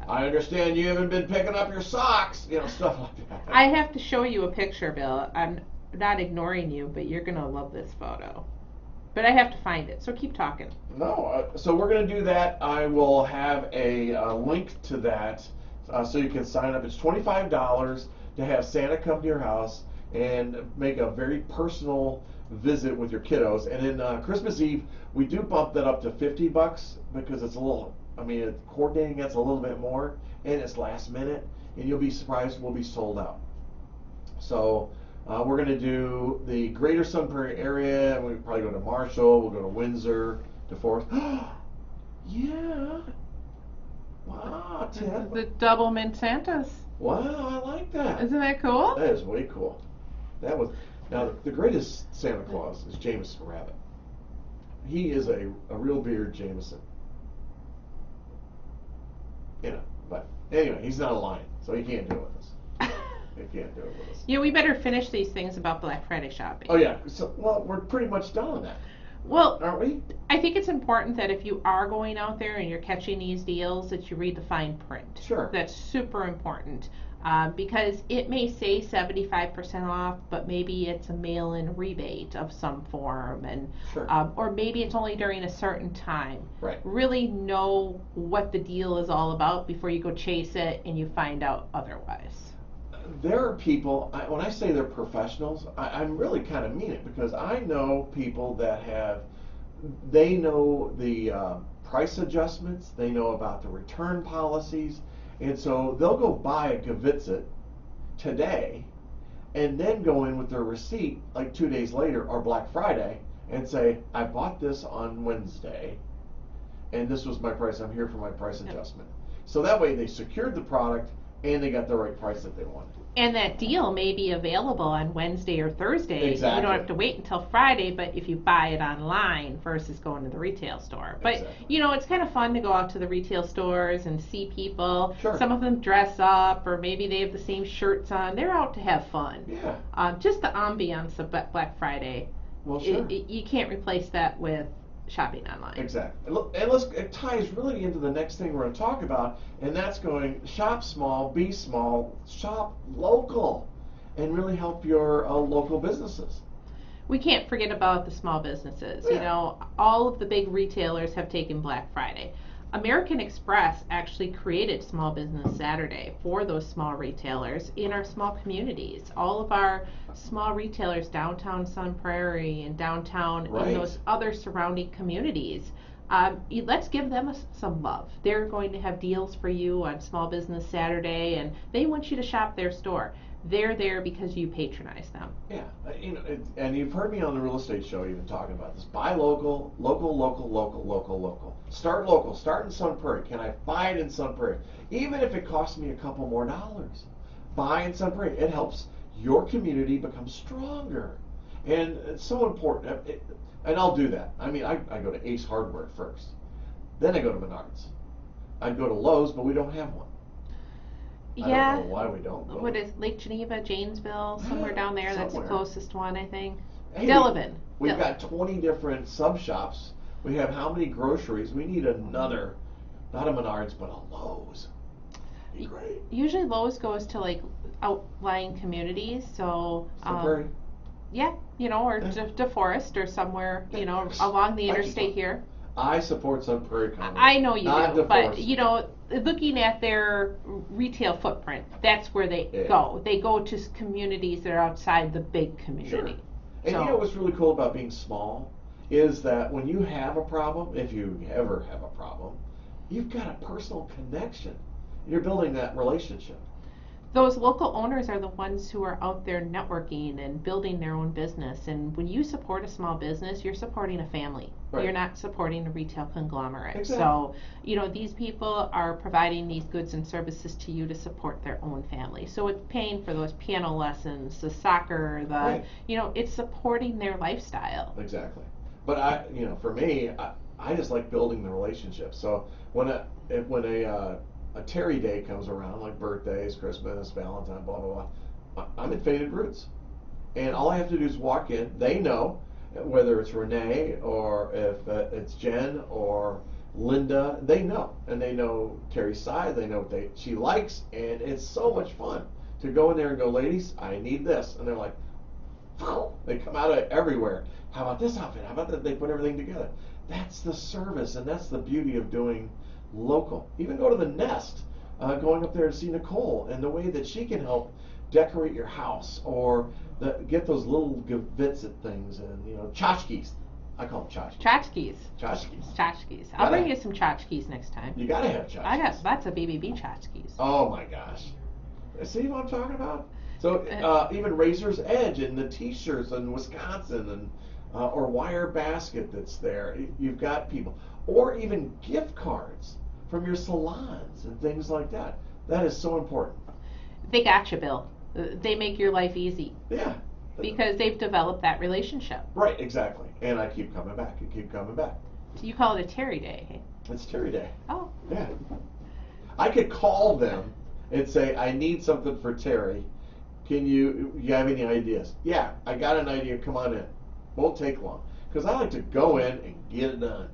I understand you haven't been picking up your socks. Stuff like that. I have to show you a picture, Bill. I'm not ignoring you, but you're going to love this photo. But I have to find it, so keep talking. No, so we're going to do that. I will have a link to that so you can sign up. It's $25 to have Santa come to your house and make a very personal visit with your kiddos. And then Christmas Eve, we do bump that up to $50 because it's a little, coordinating that's a little bit more, and it's last minute, and you'll be surprised we'll be sold out. So we're going to do the greater Sun Prairie area, and we'll probably go to Marshall, we'll go to Windsor, DeForest. Yeah. Wow, Ted. The double mint Santas. Wow, I like that. Isn't that cool? That is way cool. Now the greatest Santa Claus is Jameson Rabbit. He is a real beard Jameson. But anyway, he's not a lion, so he can't do it with us. He can't do it with us. Yeah, we better finish these things about Black Friday shopping. Oh yeah, so we're pretty much done on that, Well, aren't we? I think it's important that if you are going out there and you're catching these deals, that you read the fine print. Sure. That's super important. Because it may say 75% off, but maybe it's a mail-in rebate of some form, and Sure. or maybe it's only during a certain time. Right. Really know what the deal is all about before you go chase it and you find out otherwise. There are people, when I say they're professionals, I'm really kind of mean it, because I know people that they know the price adjustments, they know about the return policies, and so they'll go buy a Gewitzet today and then go in with their receipt like 2 days later or Black Friday and say, I bought this on Wednesday and this was my price, I'm here for my price adjustment. So that way they secured the product and they got the right price that they wanted. And that deal may be available on Wednesday or Thursday. Exactly. You don't have to wait until Friday, but if you buy it online versus going to the retail store. But, Exactly. it's kind of fun to go out to the retail stores and see people. Sure. Some of them dress up, or maybe they have the same shirts on. They're out to have fun. Yeah. Just the ambiance of Black Friday. Well, sure. You can't replace that with shopping online. Exactly. And it ties really into the next thing we're going to talk about, and that's going shop small, be small, shop local, and really help your local businesses. We can't forget about the small businesses. Yeah. All of the big retailers have taken Black Friday. American Express actually created Small Business Saturday for those small retailers in our small communities. All of our small retailers downtown Sun Prairie and downtown Right. in those other surrounding communities, let's give them some love. They're going to have deals for you on Small Business Saturday, and they want you to shop their store. They're there because you patronize them. Yeah, and you've heard me on the real estate show even talking about this. Buy local, local, local, local, local, local. Start local. Start in Sun Prairie. Can I buy it in Sun Prairie? Even if it costs me a couple more dollars. Buy in Sun Prairie. It helps your community become stronger. And it's so important. And I'll do that. I mean, I go to Ace Hardware first. Then I go to Menards. I'd go to Lowe's, but we don't have one. I don't know why we don't. What is Lake Geneva, Janesville, somewhere down there? That's the Somewhere. closest one, I think. Hey, Delavan. We've got 20 different sub shops. We have how many groceries? We need another, not a Menards, but a Lowe's. Be great. Usually Lowe's goes to like outlying communities, so Sun Prairie. yeah, or Yeah. DeForest or somewhere, Yeah. along the I just interstate don't- here. I support Sun Prairie County. I know you not do, but DeForest. looking at their retail footprint, that's where they Yeah. go. They go to communities that are outside the big community. Sure. And So- you know what's really cool about being small is that when you have a problem, if you ever have a problem, you've got a personal connection. You're building that relationship. Those local owners are the ones who are out there networking and building their own business. And when you support a small business, you're supporting a family. Right. You're not supporting a retail conglomerate. Exactly. So, these people are providing these goods and services to you to support their own family. So it's paying for those piano lessons, the soccer, Right. it's supporting their lifestyle. Exactly. But for me, I just like building the relationship. So when a Terry Day comes around, like birthdays, Christmas, Valentine, blah blah blah, I'm in Faded Roots, and all I have to do is walk in. They know whether it's Renee or if it's Jen or Linda. They know, and they know Terry's side. They know what she likes, and it's so much fun to go in there and go, ladies, I need this, and they're like, they come out of everywhere. How about this outfit? How about that? They put everything together. That's the service, and that's the beauty of doing local. Even go to the Nest, going up there and see Nicole and the way that she can help decorate your house, or get those little Gewitzet things, and tchotchkes. I call them tchotchkes. Tchotchkes. Tchotchkes. Tchotchkes. I'll bring you some tchotchkes next time. You gotta have tchotchkes. I got lots of BBB tchotchkes. Oh my gosh. See what I'm talking about? So even Razor's Edge and the T-shirts in Wisconsin, and or Wire Basket that's there. You've got people, or even gift cards from your salons and things like that. That is so important. They got you, Bill. They make your life easy Yeah. because they've developed that relationship. Right, exactly. And I keep coming back and keep coming back. So you call it a Terry Day. Hey? It's Terry Day. Oh. Yeah. I could call them and say, I need something for Terry. You have any ideas? Yeah, I got an idea. Come on in. Won't take long. Because I like to go in and get it done.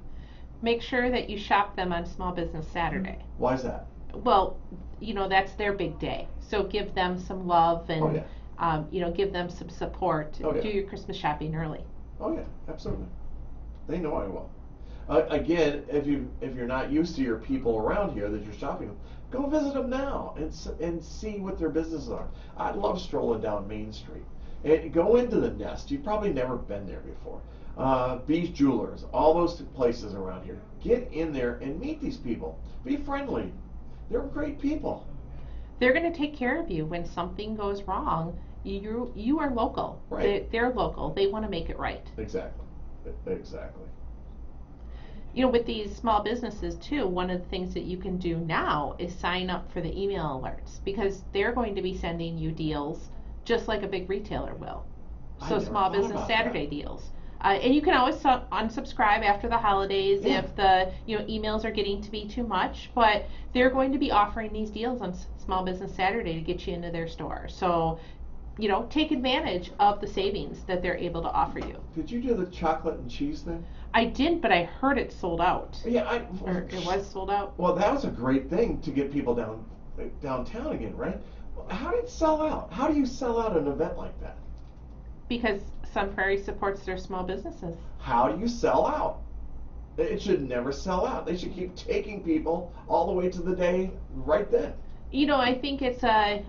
Make sure that you shop them on Small Business Saturday. Why is that? well, that's their big day. So give them some love and, Oh, yeah. give them some support. Oh, yeah. Do your Christmas shopping early. Oh yeah, absolutely. They know I will. Again, if you're not used to your people around here that you're shopping with, go visit them now and see what their businesses are. I love strolling down Main Street. And go into the Nest. You've probably never been there before. Bee's Jewelers, all those places around here. Get in there and meet these people. Be friendly. They're great people. They're going to take care of you when something goes wrong. You are local. Right. They're local. They want to make it right. Exactly. With these small businesses too, one of the things that you can do now is sign up for the email alerts, because they're going to be sending you deals just like a big retailer will. So Small Business Saturday deals. And you can always unsubscribe after the holidays if the emails are getting to be too much, but they're going to be offering these deals on Small Business Saturday to get you into their store. So, take advantage of the savings that they're able to offer you. Did you do the chocolate and cheese thing? I didn't, but I heard it sold out. Yeah, Or it was sold out. Well, that was a great thing to get people downtown again, right? How did it sell out? How do you sell out an event like that? Because Sun Prairie supports their small businesses. How do you sell out? It should never sell out. They should keep taking people all the way to the day right then. I think it's a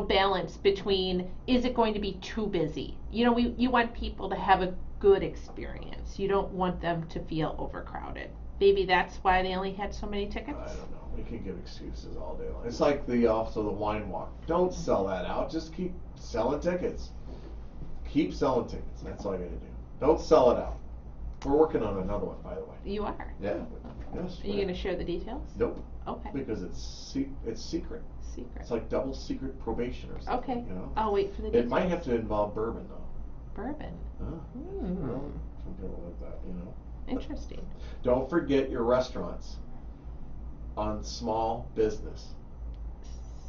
balance between, is it going to be too busy? You want people to have a good experience. You don't want them to feel overcrowded. Maybe that's why they only had so many tickets. I don't know. We can give excuses all day long. It's like the wine walk. Don't sell that out. Just keep selling tickets. Keep selling tickets. That's all you gotta do. Don't sell it out. We're working on another one, by the way. You are? Yeah. Yes. Are you going to share the details? Nope. Okay. Because it's secret. Secret. It's like double secret probation or something. Okay. You know? I'll wait for the details. It might have to involve bourbon though. Bourbon. Well, some people like that, Interesting. Don't forget your restaurants on small business.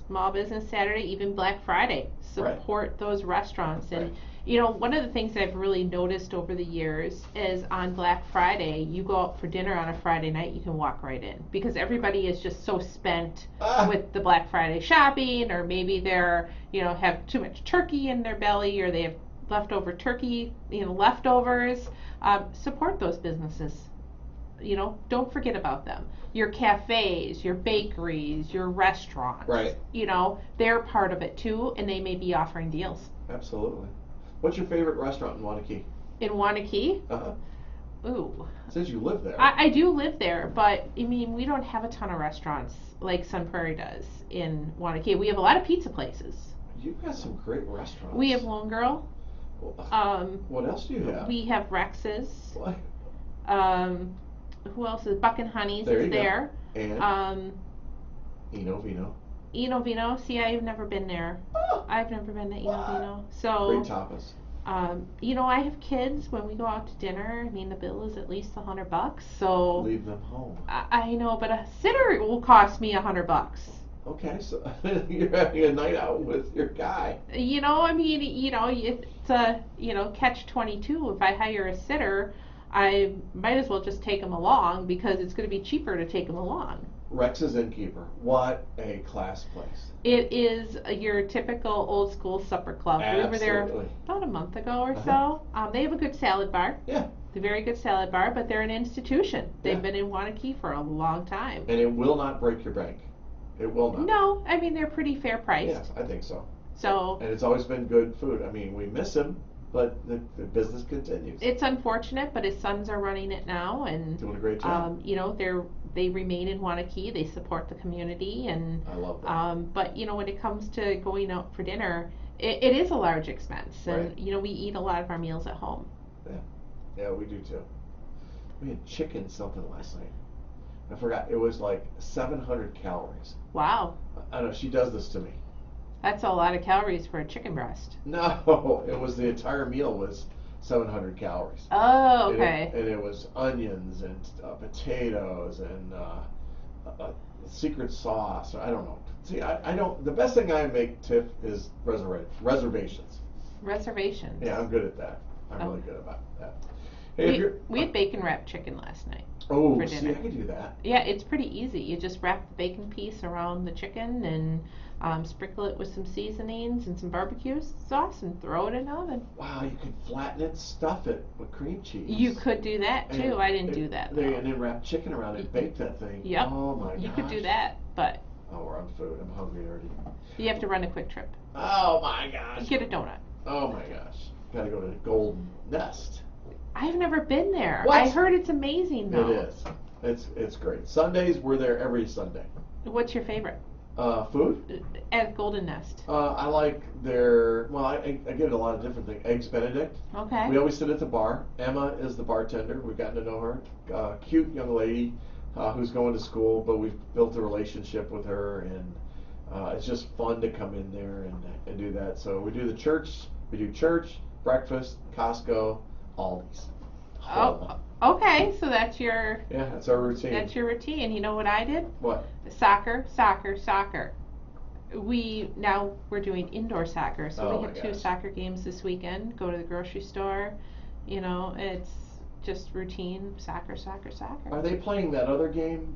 Small Business Saturday, even Black Friday. Support those restaurants. And, one of the things I've really noticed over the years is on Black Friday, you go out for dinner on a Friday night, you can walk right in. Because everybody is just so spent with the Black Friday shopping, or maybe they're, have too much turkey in their belly, or they have leftover turkey, leftovers. Support those businesses. Don't forget about them. Your cafes, your bakeries, your restaurants. Right. They're part of it too, and they may be offering deals. Absolutely. What's your favorite restaurant in Wanakee? In Wanakee? Uh-huh. Ooh. Since you live there. I do live there, but we don't have a ton of restaurants like Sun Prairie does in Wanakee. We have a lot of pizza places. You've got some great restaurants. We have Lone Girl. What else do you have? We have Rex's. What? Who else is Buck and Honey's There is you there. Go. And Eno Vino. Eno Vino. See, I've never been there. Oh. I've never been to Eno Vino. So great tapas. I have kids. When we go out to dinner, the bill is at least $100. So leave them home. I know, but a sitter will cost me $100. Okay, so you're having a night out with your guy. It's a catch-22. If I hire a sitter, I might as well just take them along, because it's going to be cheaper to take them along. Rex's Innkeeper. What a class place. It is your typical old school supper club. Absolutely. We were there about a month ago or so. They have a good salad bar. Yeah. It's a very good salad bar, but they're an institution. They've been in Wanakee for a long time. And it will not break your bank. It will not. No, they're pretty fair priced. Yeah, I think so. So. And it's always been good food. We miss him, but the business continues. It's unfortunate, but his sons are running it now, and doing a great job. They remain in Wanakee. They support the community, and I love that. But when it comes to going out for dinner, it is a large expense, and Right. We eat a lot of our meals at home. Yeah, we do too. We had chicken something last night. I forgot. It was like 700 calories. Wow. I know, she does this to me. That's a lot of calories for a chicken breast. No, it was the entire meal was 700 calories. Oh, okay. And it was onions and potatoes and secret sauce. I don't know. See, I don't. The best thing I make, Tiff, is reservations. Reservations. Yeah, I'm good at that. I'm really good about that. Hey, if you're, We had bacon wrapped chicken last night. oh, for see, dinner. I could do that. Yeah, it's pretty easy. You just wrap the bacon piece around the chicken and sprinkle it with some seasonings and some barbecue sauce and throw it in the oven. Wow, you could flatten it, stuff it with cream cheese. You could do that too. I didn't do that though. And then wrap chicken around it, bake that thing. Yep. Oh my gosh. You could do that, but Oh, we're on food. I'm hungry already. you have to run a quick trip. Oh my gosh. Get a donut. Oh my gosh. Gotta go to Golden Nest. I've never been there. What? I heard it's amazing though. It is. It's great. Sundays, we're there every Sunday. What's your favorite? Food? At Golden Nest. I like their, well, I get a lot of different things. Eggs Benedict. Okay. We always sit at the bar. Emma is the bartender. We've gotten to know her. Cute young lady who's going to school, but we've built a relationship with her, and it's just fun to come in there and do that. So we do the church, breakfast, Costco, Aldi's. Oh, okay. So that's your Yeah, that's our routine. That's your routine. You know what I did? What? Soccer. We're doing indoor soccer, so Oh we my have 2 gosh. soccer games this weekend. Go to the grocery store. You know, it's just routine soccer. Are they playing that other game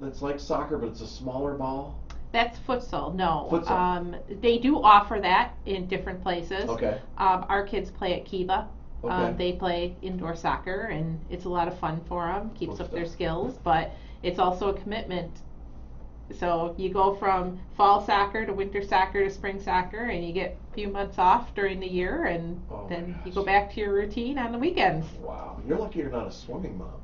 that's like soccer, but it's a smaller ball? That's futsal. No. Futsal. They do offer that in different places. Okay. Our kids play at Kiva. Okay. They play indoor soccer, and it's a lot of fun for them. Keeps up their skills, but it's also a commitment. So you go from fall soccer to winter soccer to spring soccer, and you get a few months off during the year, and Oh my then you gosh. go back to your routine on the weekends. Wow. You're lucky you're not a swimming mom.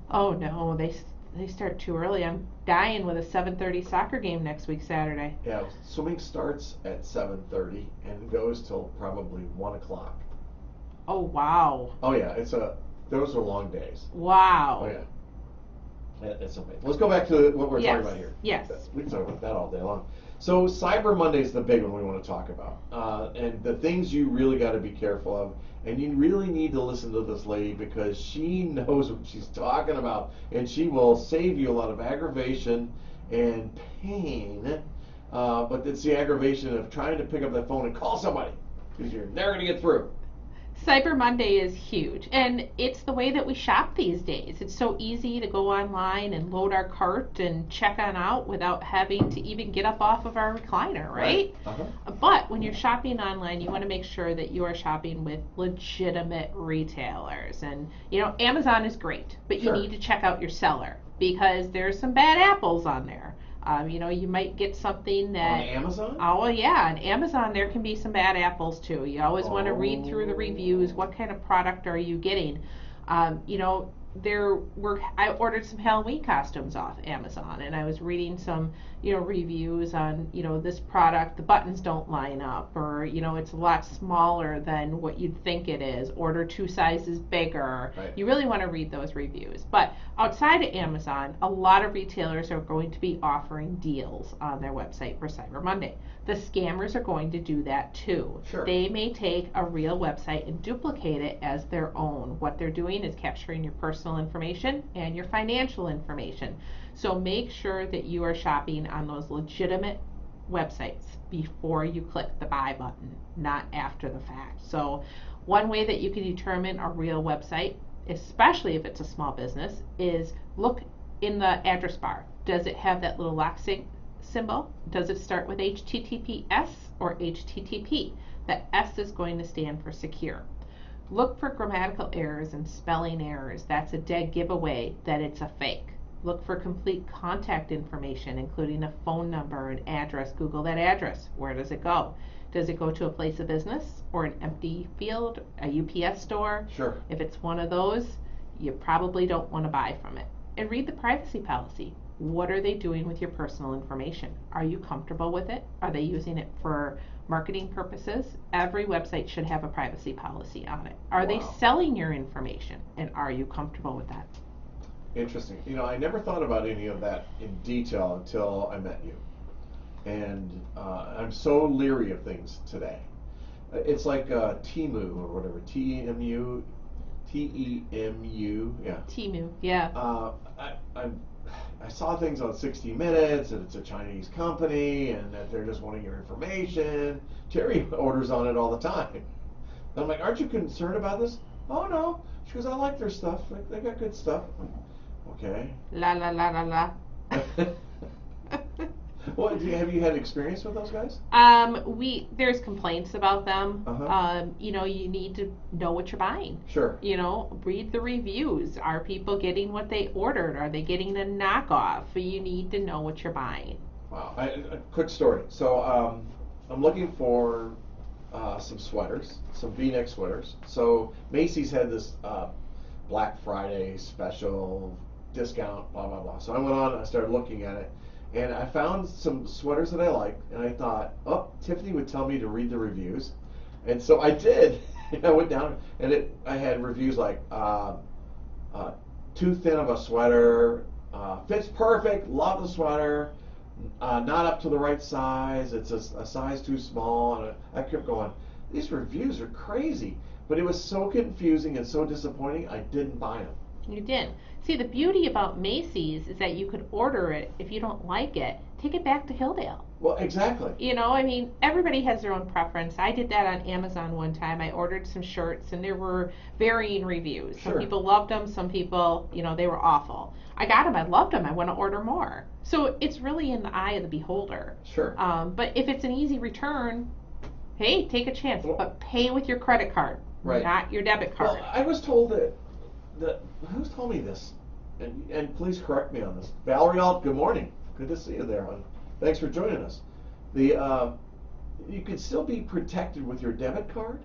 Oh no, they start too early. I'm dying with a 7:30 soccer game next week Saturday. Yeah, swimming starts at 7:30 and goes till probably 1 o'clock. Oh wow. Oh yeah, those are long days. Wow. Oh yeah. It's amazing. Let's go back to what we're Yes, talking about here. yes. We can talk about that all day long. So Cyber Monday is the big one we want to talk about. And the things you really got to be careful of. And you really need to listen to this lady because she knows what she's talking about. And she will save you a lot of aggravation and pain. But it's the aggravation of trying to pick up that phone and call somebody because you're never going to get through. Cyber Monday is huge, and it's the way that we shop these days. It's so easy to go online and load our cart and check on out without having to even get up off of our recliner, right? Uh-huh. But when you're shopping online, you want to make sure that you are shopping with legitimate retailers. And, you know, Amazon is great, but Sure. you need to check out your seller because there's some bad apples on there. You know, you might get something that... On Amazon? Oh, yeah. On Amazon, there can be some bad apples, too. You always want to read through the reviews. What kind of product are you getting? You know, I ordered some Halloween costumes off Amazon, and I was reading some, you know, reviews on, you know, this product, the buttons don't line up, or, you know, it's a lot smaller than what you'd think it is. Order 2 sizes bigger. Right. You really want to read those reviews. But outside of Amazon, a lot of retailers are going to be offering deals on their website for Cyber Monday. The scammers are going to do that too. Sure. They may take a real website and duplicate it as their own. What they're doing is capturing your personal information and your financial information. So make sure that you are shopping on those legitimate websites before you click the buy button, not after the fact. So one way that you can determine a real website, especially if it's a small business, is look in the address bar. Does it have that little lock symbol? Does it start with HTTPS or HTTP? The S is going to stand for secure. Look for grammatical errors and spelling errors. That's a dead giveaway that it's a fake. Look for complete contact information, including a phone number, an address. Google that address. Where does it go? Does it go to a place of business or an empty field, a UPS store? Sure. If it's one of those, you probably don't want to buy from it. And read the privacy policy. What are they doing with your personal information? Are you comfortable with it? Are they using it for marketing purposes? Every website should have a privacy policy on it. Are they Wow. selling your information? And are you comfortable with that? Interesting. You know, I never thought about any of that in detail until I met you. And I'm so leery of things today. It's like Temu or whatever, T-E-M-U, yeah. Temu, yeah. I saw things on 60 Minutes, and it's a Chinese company, and that they're just wanting your information. Terry orders on it all the time. And I'm like, aren't you concerned about this? Oh no. She goes, I like their stuff. They got good stuff. Okay. La la la la la. Well, have you had experience with those guys? There's complaints about them. Uh-huh. You know, you need to know what you're buying. Sure. You know, read the reviews. Are people getting what they ordered? Are they getting a knockoff? You need to know what you're buying. Wow. A quick story. So I'm looking for some sweaters, some V-neck sweaters. So Macy's had this Black Friday special discount, blah, blah, blah. So I went on and I started looking at it. And I found some sweaters that I liked, and I thought, oh, Tiffany would tell me to read the reviews. And so I did. I went down, and I had reviews like, too thin of a sweater, fits perfect, love the sweater, not up to the right size, it's a size too small. And I kept going, these reviews are crazy. But it was so confusing and so disappointing, I didn't buy them. You did. See, the beauty about Macy's is that you could order it. If you don't like it, take it back to Hilldale. Well, exactly. You know, I mean, everybody has their own preference. I did that on Amazon one time. I ordered some shirts, and there were varying reviews. Sure. Some people loved them. Some people, you know, they were awful. I got them. I loved them. I want to order more. So it's really in the eye of the beholder. Sure. But if it's an easy return, hey, take a chance. But pay with your credit card, right. Not your debit card. Well, I was told that who's told me this? And please correct me on this. Valerie Alt, good morning. Good to see you there, hon. Thanks for joining us. You could still be protected with your debit card?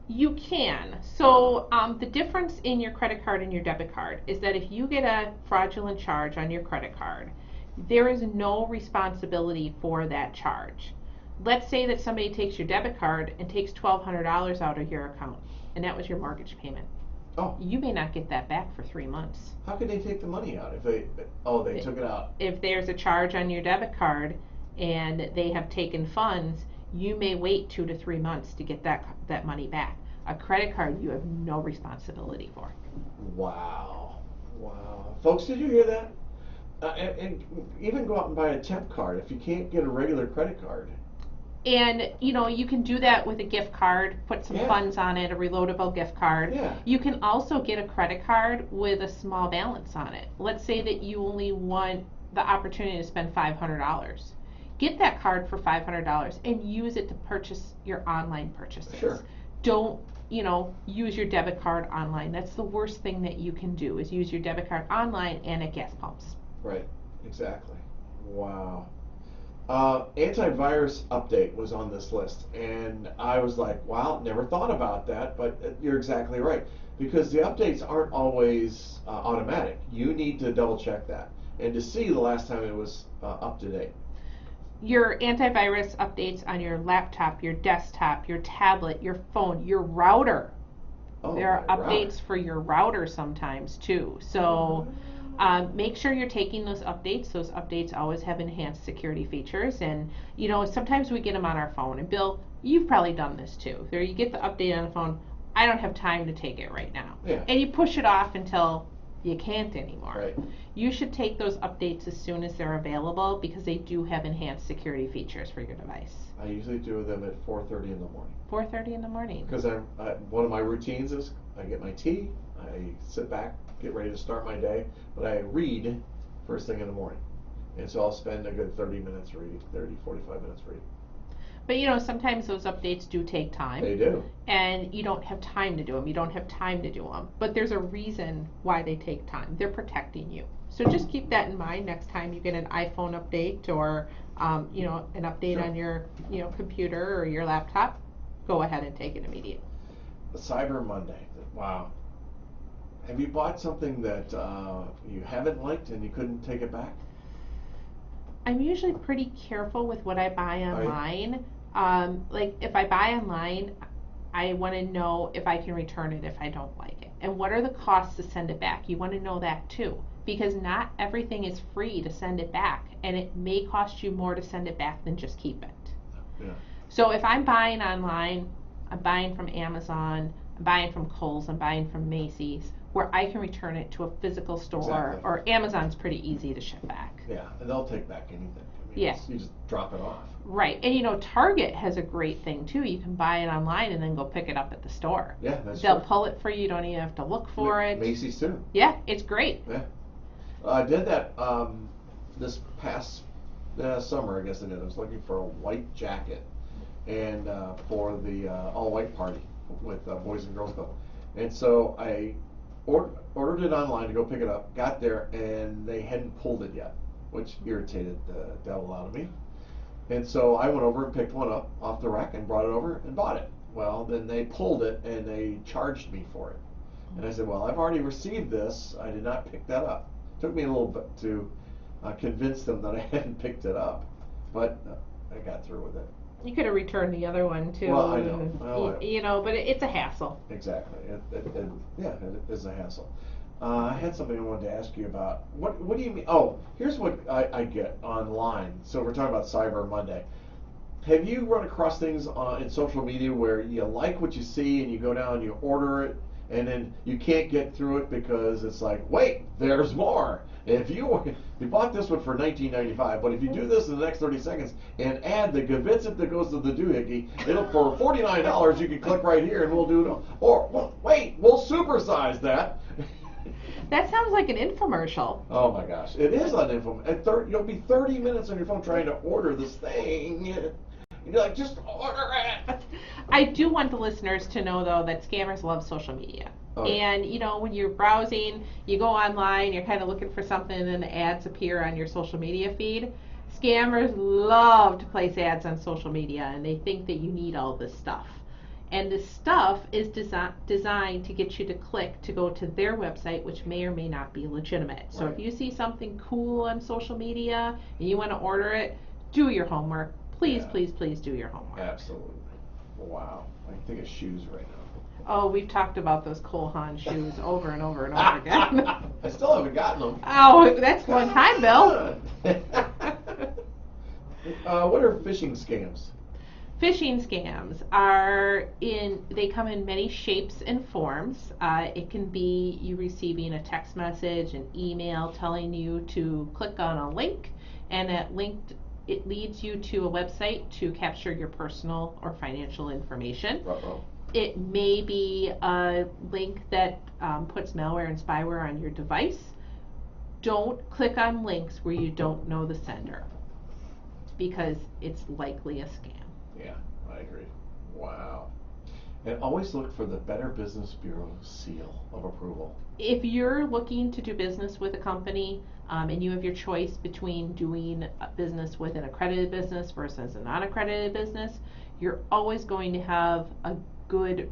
You can. So the difference in your credit card and your debit card is that if you get a fraudulent charge on your credit card, there is no responsibility for that charge. Let's say that somebody takes your debit card and takes $1,200 out of your account, and that was your mortgage payment. Oh. You may not get that back for 3 months. How could they take the money out if they took it out? If there's a charge on your debit card and they have taken funds, you may wait 2 to 3 months to get that money back. A credit card, you have no responsibility for. Wow. Folks, did you hear that? And even go out and buy a temp card if you can't get a regular credit card. And, you know, you can do that with a gift card, put some funds on it, a reloadable gift card. Yeah. You can also get a credit card with a small balance on it. Let's say that you only want the opportunity to spend $500. Get that card for $500 and use it to purchase your online purchases. Sure. Don't, you know, use your debit card online. That's the worst thing that you can do, is use your debit card online and at gas pumps. Right, exactly. Wow. Antivirus update was on this list, and I was like, wow, never thought about that, but you're exactly right, because the updates aren't always automatic. You need to double check that and to see the last time it was up to date. Your antivirus updates on your laptop, your desktop, your tablet, your phone, your router. Oh, there are updates router. for your router sometimes too. So make sure you're taking those updates. Those updates always have enhanced security features, and you know, sometimes we get them on our phone. And Bill, you've probably done this too. There, you get the update on the phone. I don't have time to take it right now. Yeah. And you push it off until you can't anymore. Right. You should take those updates as soon as they're available, because they do have enhanced security features for your device. I usually do them at 4:30 in the morning. 4:30 in the morning. Because one of my routines is I get my tea, I sit back, get ready to start my day, but I read first thing in the morning. And so I'll spend a good 30 minutes reading, 45 minutes reading. But you know, sometimes those updates do take time. They do. And you don't have time to do them. You don't have time to do them. But there's a reason why they take time. They're protecting you. So just keep that in mind next time you get an iPhone update or you know, an update on your computer or your laptop. Go ahead and take it immediately. Cyber Monday. Wow. Have you bought something that you haven't liked and you couldn't take it back? I'm usually pretty careful with what I buy online. Like if I buy online, I want to know if I can return it if I don't like it. And what are the costs to send it back? You want to know that too. Because not everything is free to send it back. And it may cost you more to send it back than just keep it. Yeah. So if I'm buying online, I'm buying from Amazon, I'm buying from Kohl's, I'm buying from Macy's, where I can return it to a physical store, Exactly. or Amazon's pretty easy to ship back. Yeah, and they'll take back anything. Yeah. You just drop it off. Right. And Target has a great thing too. You can buy it online and then go pick it up at the store. Yeah, that's They'll true. pull it for you. You don't even have to look for it. Macy's too. Yeah, it's great. Yeah. I did that this past summer, I guess I did. I was looking for a white jacket and for the all-white party with Boys and Girls Club. And so I ordered it online to go pick it up, got there, and they hadn't pulled it yet, which irritated the devil out of me. And so I went over and picked one up off the rack and brought it over and bought it. Well, then they pulled it and they charged me for it. And I said, well, I've already received this. I did not pick that up. It took me a little bit to convince them that I hadn't picked it up, but I got through with it. You could have returned the other one too. Well, I know. Well, but it's a hassle. Exactly. It is a hassle. I had something I wanted to ask you about. What do you mean? Oh, here's what I get online. So we're talking about Cyber Monday. Have you run across things in social media where you like what you see and you go down and you order it and then you can't get through it because it's like, wait, there's more. If you bought this one for $19.95, but if you do this in the next 30 seconds and add the Gavitsit that goes to the doohickey, it'll for $49 you can click right here and we'll do it. Or wait, we'll supersize that. That sounds like an infomercial. Oh my gosh, it is an infomercial. You'll be 30 minutes on your phone trying to order this thing. You're like, just order it. I do want the listeners to know, though, that scammers love social media. Oh, yeah. And, when you're browsing, you go online, you're kind of looking for something, and then the ads appear on your social media feed. Scammers love to place ads on social media, and they think that you need all this stuff. And this stuff is designed to get you to click to go to their website, which may or may not be legitimate. So Right. if you see something cool on social media and you want to order it, do your homework. Please, Yeah. please, please do your homework. Absolutely. Wow. I can think of shoes right now. Oh, we've talked about those Cole Haan shoes over and over and over again. I still haven't gotten them. Oh, that's one time, Bill. What are phishing scams? Phishing scams they come in many shapes and forms. It can be you receiving a text message, an email telling you to click on a link, and that link, it leads you to a website to capture your personal or financial information. Uh-oh. It may be a link that puts malware and spyware on your device. Don't click on links where you don't know the sender, because it's likely a scam. Yeah, I agree. Wow. And always look for the Better Business Bureau seal of approval. If you're looking to do business with a company and you have your choice between doing business with an accredited business versus a non-accredited business, you're always going to have a good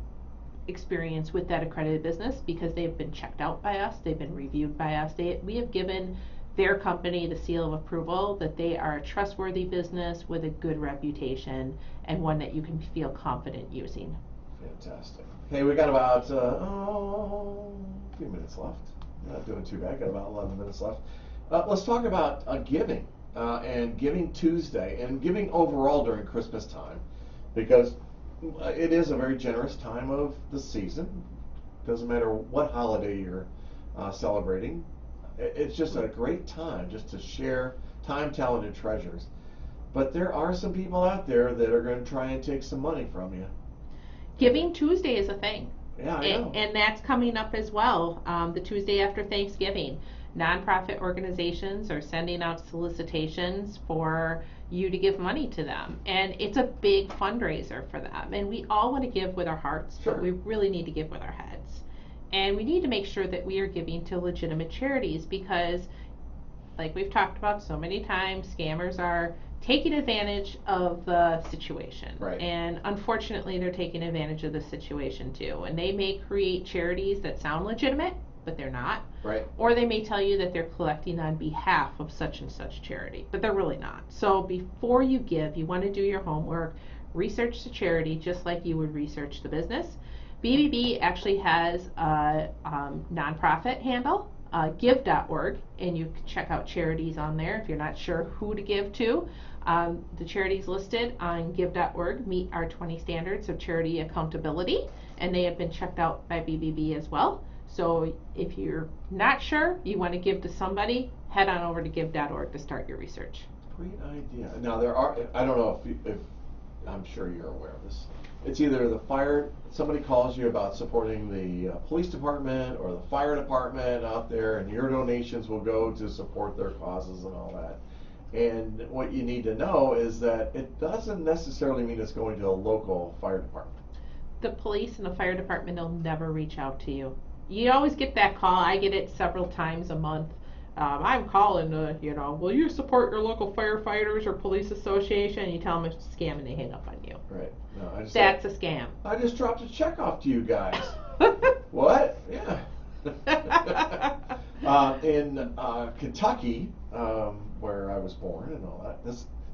experience with that accredited business because they've been checked out by us, they've been reviewed by us. We have given their company the seal of approval that they are a trustworthy business with a good reputation and one that you can feel confident using. Fantastic. Hey, we got about a few minutes left. Not doing too bad. Got about 11 minutes left. Let's talk about giving and Giving Tuesday and giving overall during Christmas time, because it is a very generous time of the season. Doesn't matter what holiday you're celebrating. It's just a great time just to share time, talent, and treasures. But there are some people out there that are going to try and take some money from you. Giving Tuesday is a thing. Yeah, I know. And that's coming up as well, the Tuesday after Thanksgiving. Nonprofit organizations are sending out solicitations for you to give money to them. And it's a big fundraiser for them. And we all want to give with our hearts, Sure. but we really need to give with our heads. And we need to make sure that we are giving to legitimate charities because, like we've talked about so many times, scammers are taking advantage of the situation. Right. And unfortunately, they're taking advantage of the situation too. And they may create charities that sound legitimate, but they're not. Right. Or they may tell you that they're collecting on behalf of such and such charity, but they're really not. So before you give, you want to do your homework, research the charity just like you would research the business. BBB actually has a nonprofit handle, give.org, and you can check out charities on there if you're not sure who to give to. The charities listed on give.org meet our 20 standards of charity accountability, and they have been checked out by BBB as well. So if you're not sure, you want to give to somebody, head on over to give.org to start your research. great idea. Now there are, I don't know if I'm sure you're aware of this. It's either somebody calls you about supporting the police department or the fire department out there, and your donations will go to support their causes and all that. And what you need to know is that it doesn't necessarily mean it's going to a local fire department. The police and the fire department will never reach out to you. You always get that call. I get it several times a month. I'm calling, will you support your local firefighters or police association? You tell them it's a scam and they hang up on you. Right. No, That's a scam. I just dropped a check off to you guys. What? Yeah. In Kentucky, where I was born and all that,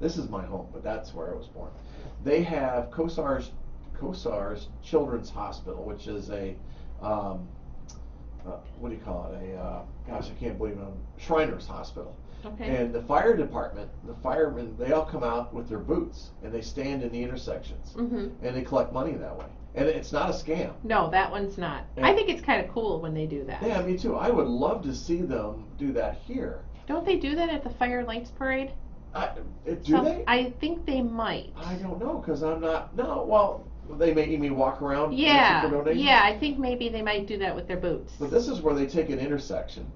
this is my home, but that's where I was born. They have COSAR's Children's Hospital, which is a what do you call it? Gosh, I can't believe it. Shriners Hospital. Okay. And the fire department, the firemen, they all come out with their boots and they stand in the intersections and they collect money that way. And it's not a scam. No, that one's not. And I think it's kind of cool when they do that. Yeah, me too. I would love to see them do that here. Don't they do that at the Fire Lights Parade? Do they? I think they might. I don't know because I'm not. No, well, they make me walk around. Yeah, for donations? yeah. I think maybe they might do that with their boots. But this is where they take an intersection,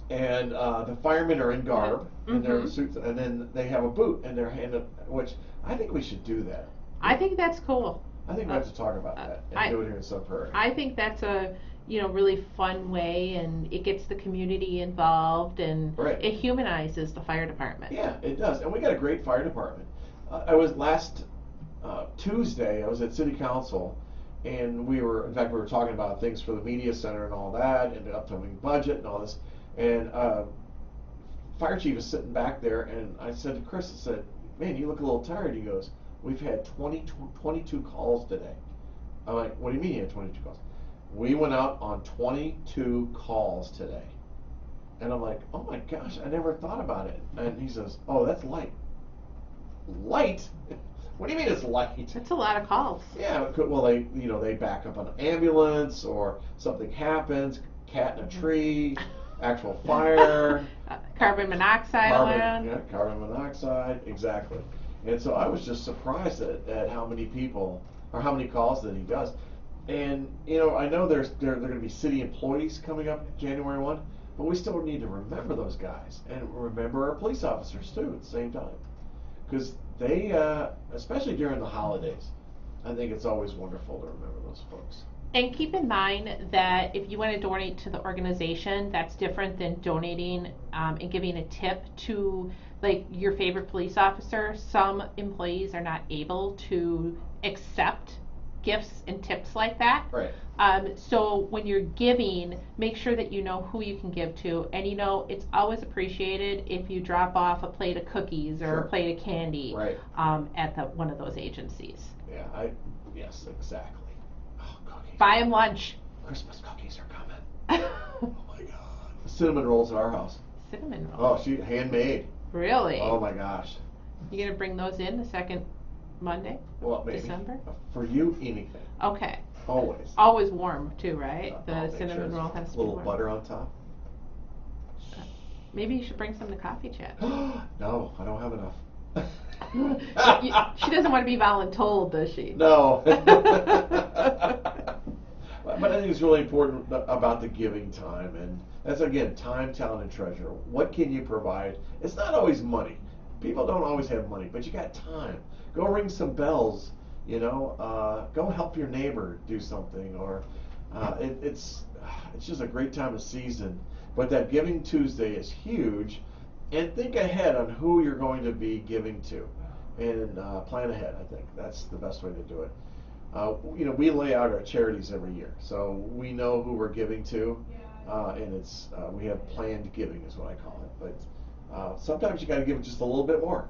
and the firemen are in garb in their suits, and then they have a boot in their hand, which I think we should do that. I think that's cool. I think we have to talk about that and do it here in Sun Prairie. I think that's a really fun way, and it gets the community involved, and it humanizes the fire department. Yeah, it does, and we got a great fire department. I was last Tuesday. I was at City Council, and we were talking about things for the media center and all that, and the upcoming budget and all this. And fire chief is sitting back there, and I said to Chris, I said, "Man, you look a little tired." He goes, "We've had 22 calls today." I'm like, "What do you mean you had 22 calls?" We went out on 22 calls today. And I'm like, "Oh my gosh, I never thought about it." And he says, "Oh, that's light." Light? What do you mean it's light? That's a lot of calls. Yeah, well, they back up an ambulance or something happens, cat in a tree, actual fire. Carbon monoxide around. Yeah, carbon monoxide, exactly. And so I was just surprised at how many people, or how many calls that he does. And, I know there are going to be city employees coming up January 1, but we still need to remember those guys and remember our police officers too at the same time. Because they, especially during the holidays, I think it's always wonderful to remember those folks. And keep in mind that if you want to donate to the organization, that's different than donating and giving a tip to your favorite police officer. Some employees are not able to accept gifts and tips like that. Right. So when you're giving, make sure that you know who you can give to, and it's always appreciated if you drop off a plate of cookies or a plate of candy at one of those agencies. Yeah, yes, exactly. Oh, cookies. Buy them lunch. Christmas cookies are coming. Oh my God. Cinnamon rolls at our house. Cinnamon rolls. Oh, handmade. Really? Oh my gosh. You gonna bring those in the second Monday? Well, maybe. December? For you, anything. Okay. Always. Always warm too, right? The I'll cinnamon roll has to be a little warm. butter on top. Maybe you should bring some to Coffee Chat. No, I don't have enough. She doesn't want to be voluntold, does she? No. But I think it's really important about the giving time, and that's again time, talent, and treasure. What can you provide? It's not always money. People don't always have money, but you got time. Go ring some bells. Go help your neighbor do something, or it's just a great time of season. But that Giving Tuesday is huge, and think ahead on who you're going to be giving to, and plan ahead. I think that's the best way to do it. We lay out our charities every year, so we know who we're giving to, and it's we have planned giving is what I call it. But sometimes you got to give just a little bit more.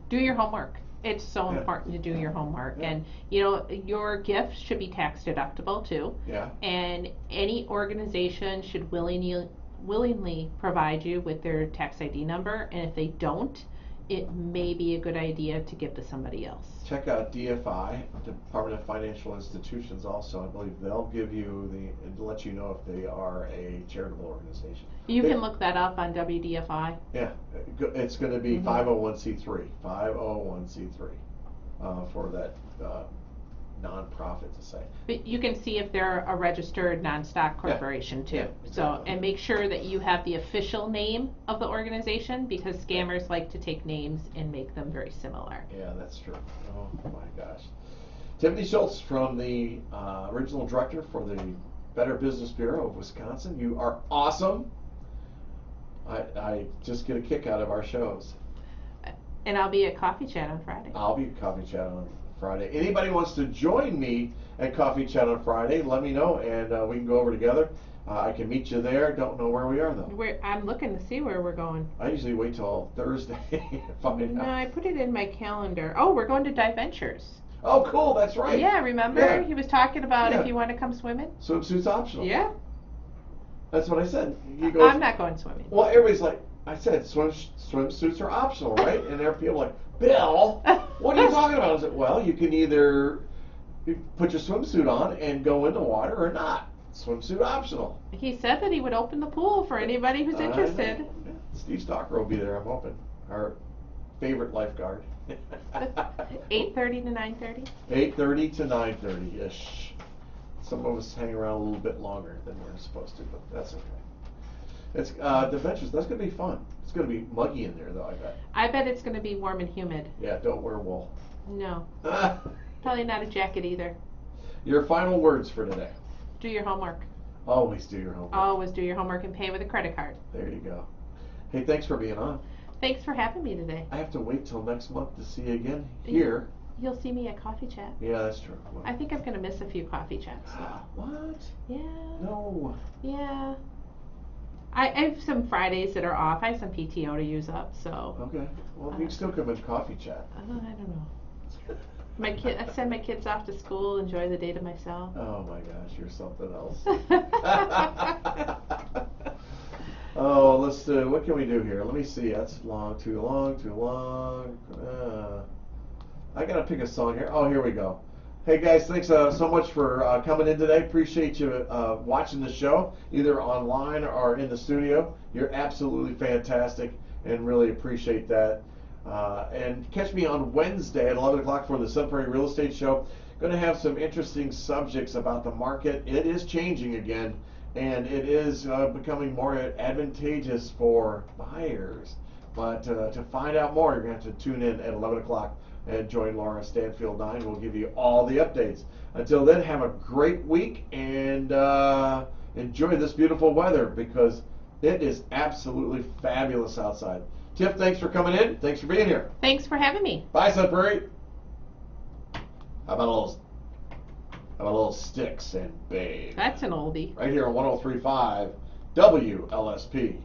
Do your homework. It's so important to do your homework, and your gifts should be tax deductible too. Yeah. And any organization should willingly provide you with their tax ID number, and if they don't, it may be a good idea to give to somebody else. Check out DFI, Department of Financial Institutions. Also, I believe they'll give you let you know if they are a charitable organization. You can look that up on WDFI. Yeah, it's going to be 501c3, 501c3 for that nonprofit to say. But you can see if they're a registered non-stock corporation too. Yeah, exactly. So, and make sure that you have the official name of the organization, because scammers like to take names and make them very similar. Yeah, that's true. Oh my gosh. Tiffany Schultz from the original director for the Better Business Bureau of Wisconsin. You are awesome. I just get a kick out of our shows. And I'll be at Coffee Chat on Friday. I'll be at Coffee Chat on Friday. Anybody wants to join me at Coffee Chat on Friday, let me know, and we can go over together. I can meet you there. Don't know where we are, though. I'm looking to see where we're going. I usually wait till Thursday to find No, out. I put it in my calendar. Oh, we're going to Dive Ventures. Oh, cool. That's right. Yeah, remember? Yeah. He was talking about Yeah. if you want to come swimming. Swimsuit's optional. Yeah. That's what I said. He goes, I'm not going swimming. well, everybody's like, I said, swimsuits are optional, right? And there are people like, Bill, what are you talking about? I said, well, you can either put your swimsuit on and go in the water or not. Swimsuit optional. He said that he would open the pool for anybody who's interested. Yeah. Steve Stalker will be there, I'm hoping. Our favorite lifeguard. 8:30 to 9:30. 8:30 to 9:30-ish. Some of us hang around a little bit longer than we're supposed to, but that's okay. It's the Ventures. That's gonna be fun. It's gonna be muggy in there, though. I bet. I bet it's going to be warm and humid. Yeah, don't wear wool. No, probably not a jacket either. Your final words for today. Do your homework. Always do your homework. Always do your homework and pay with a credit card. There you go. Hey, thanks for being on. Thanks for having me today. I have to wait till next month to see you again here. You'll see me at Coffee Chat. Yeah, that's true. I think I'm going to miss a few coffee chats. What? Yeah. No. Yeah. I have some Fridays that are off. I have some PTO to use up, so. Okay. Well, you can still come in Coffee Chat. I don't know. I send my kids off to school, enjoy the day to myself. Oh my gosh, you're something else. Oh, let's do. What can we do here? Let me see. That's long, too long, too long. I gotta pick a song here. Oh, here we go. Hey guys, thanks so much for coming in today. Appreciate you watching the show, either online or in the studio. You're absolutely fantastic, and really appreciate that. And catch me on Wednesday at 11 o'clock for the Sun Prairie Real Estate Show. Going to have some interesting subjects about the market. It is changing again, and it is becoming more advantageous for buyers. But to find out more, you're going to have to tune in at 11 o'clock and join Laura Stanfield 9. We'll give you all the updates. Until then, have a great week and enjoy this beautiful weather, because it is absolutely fabulous outside. Tiff, thanks for coming in. Thanks for being here. Thanks for having me. Bye, Sun Prairie. How about a little Sticks and Babe? That's an oldie. Right here on 103.5 WLSP.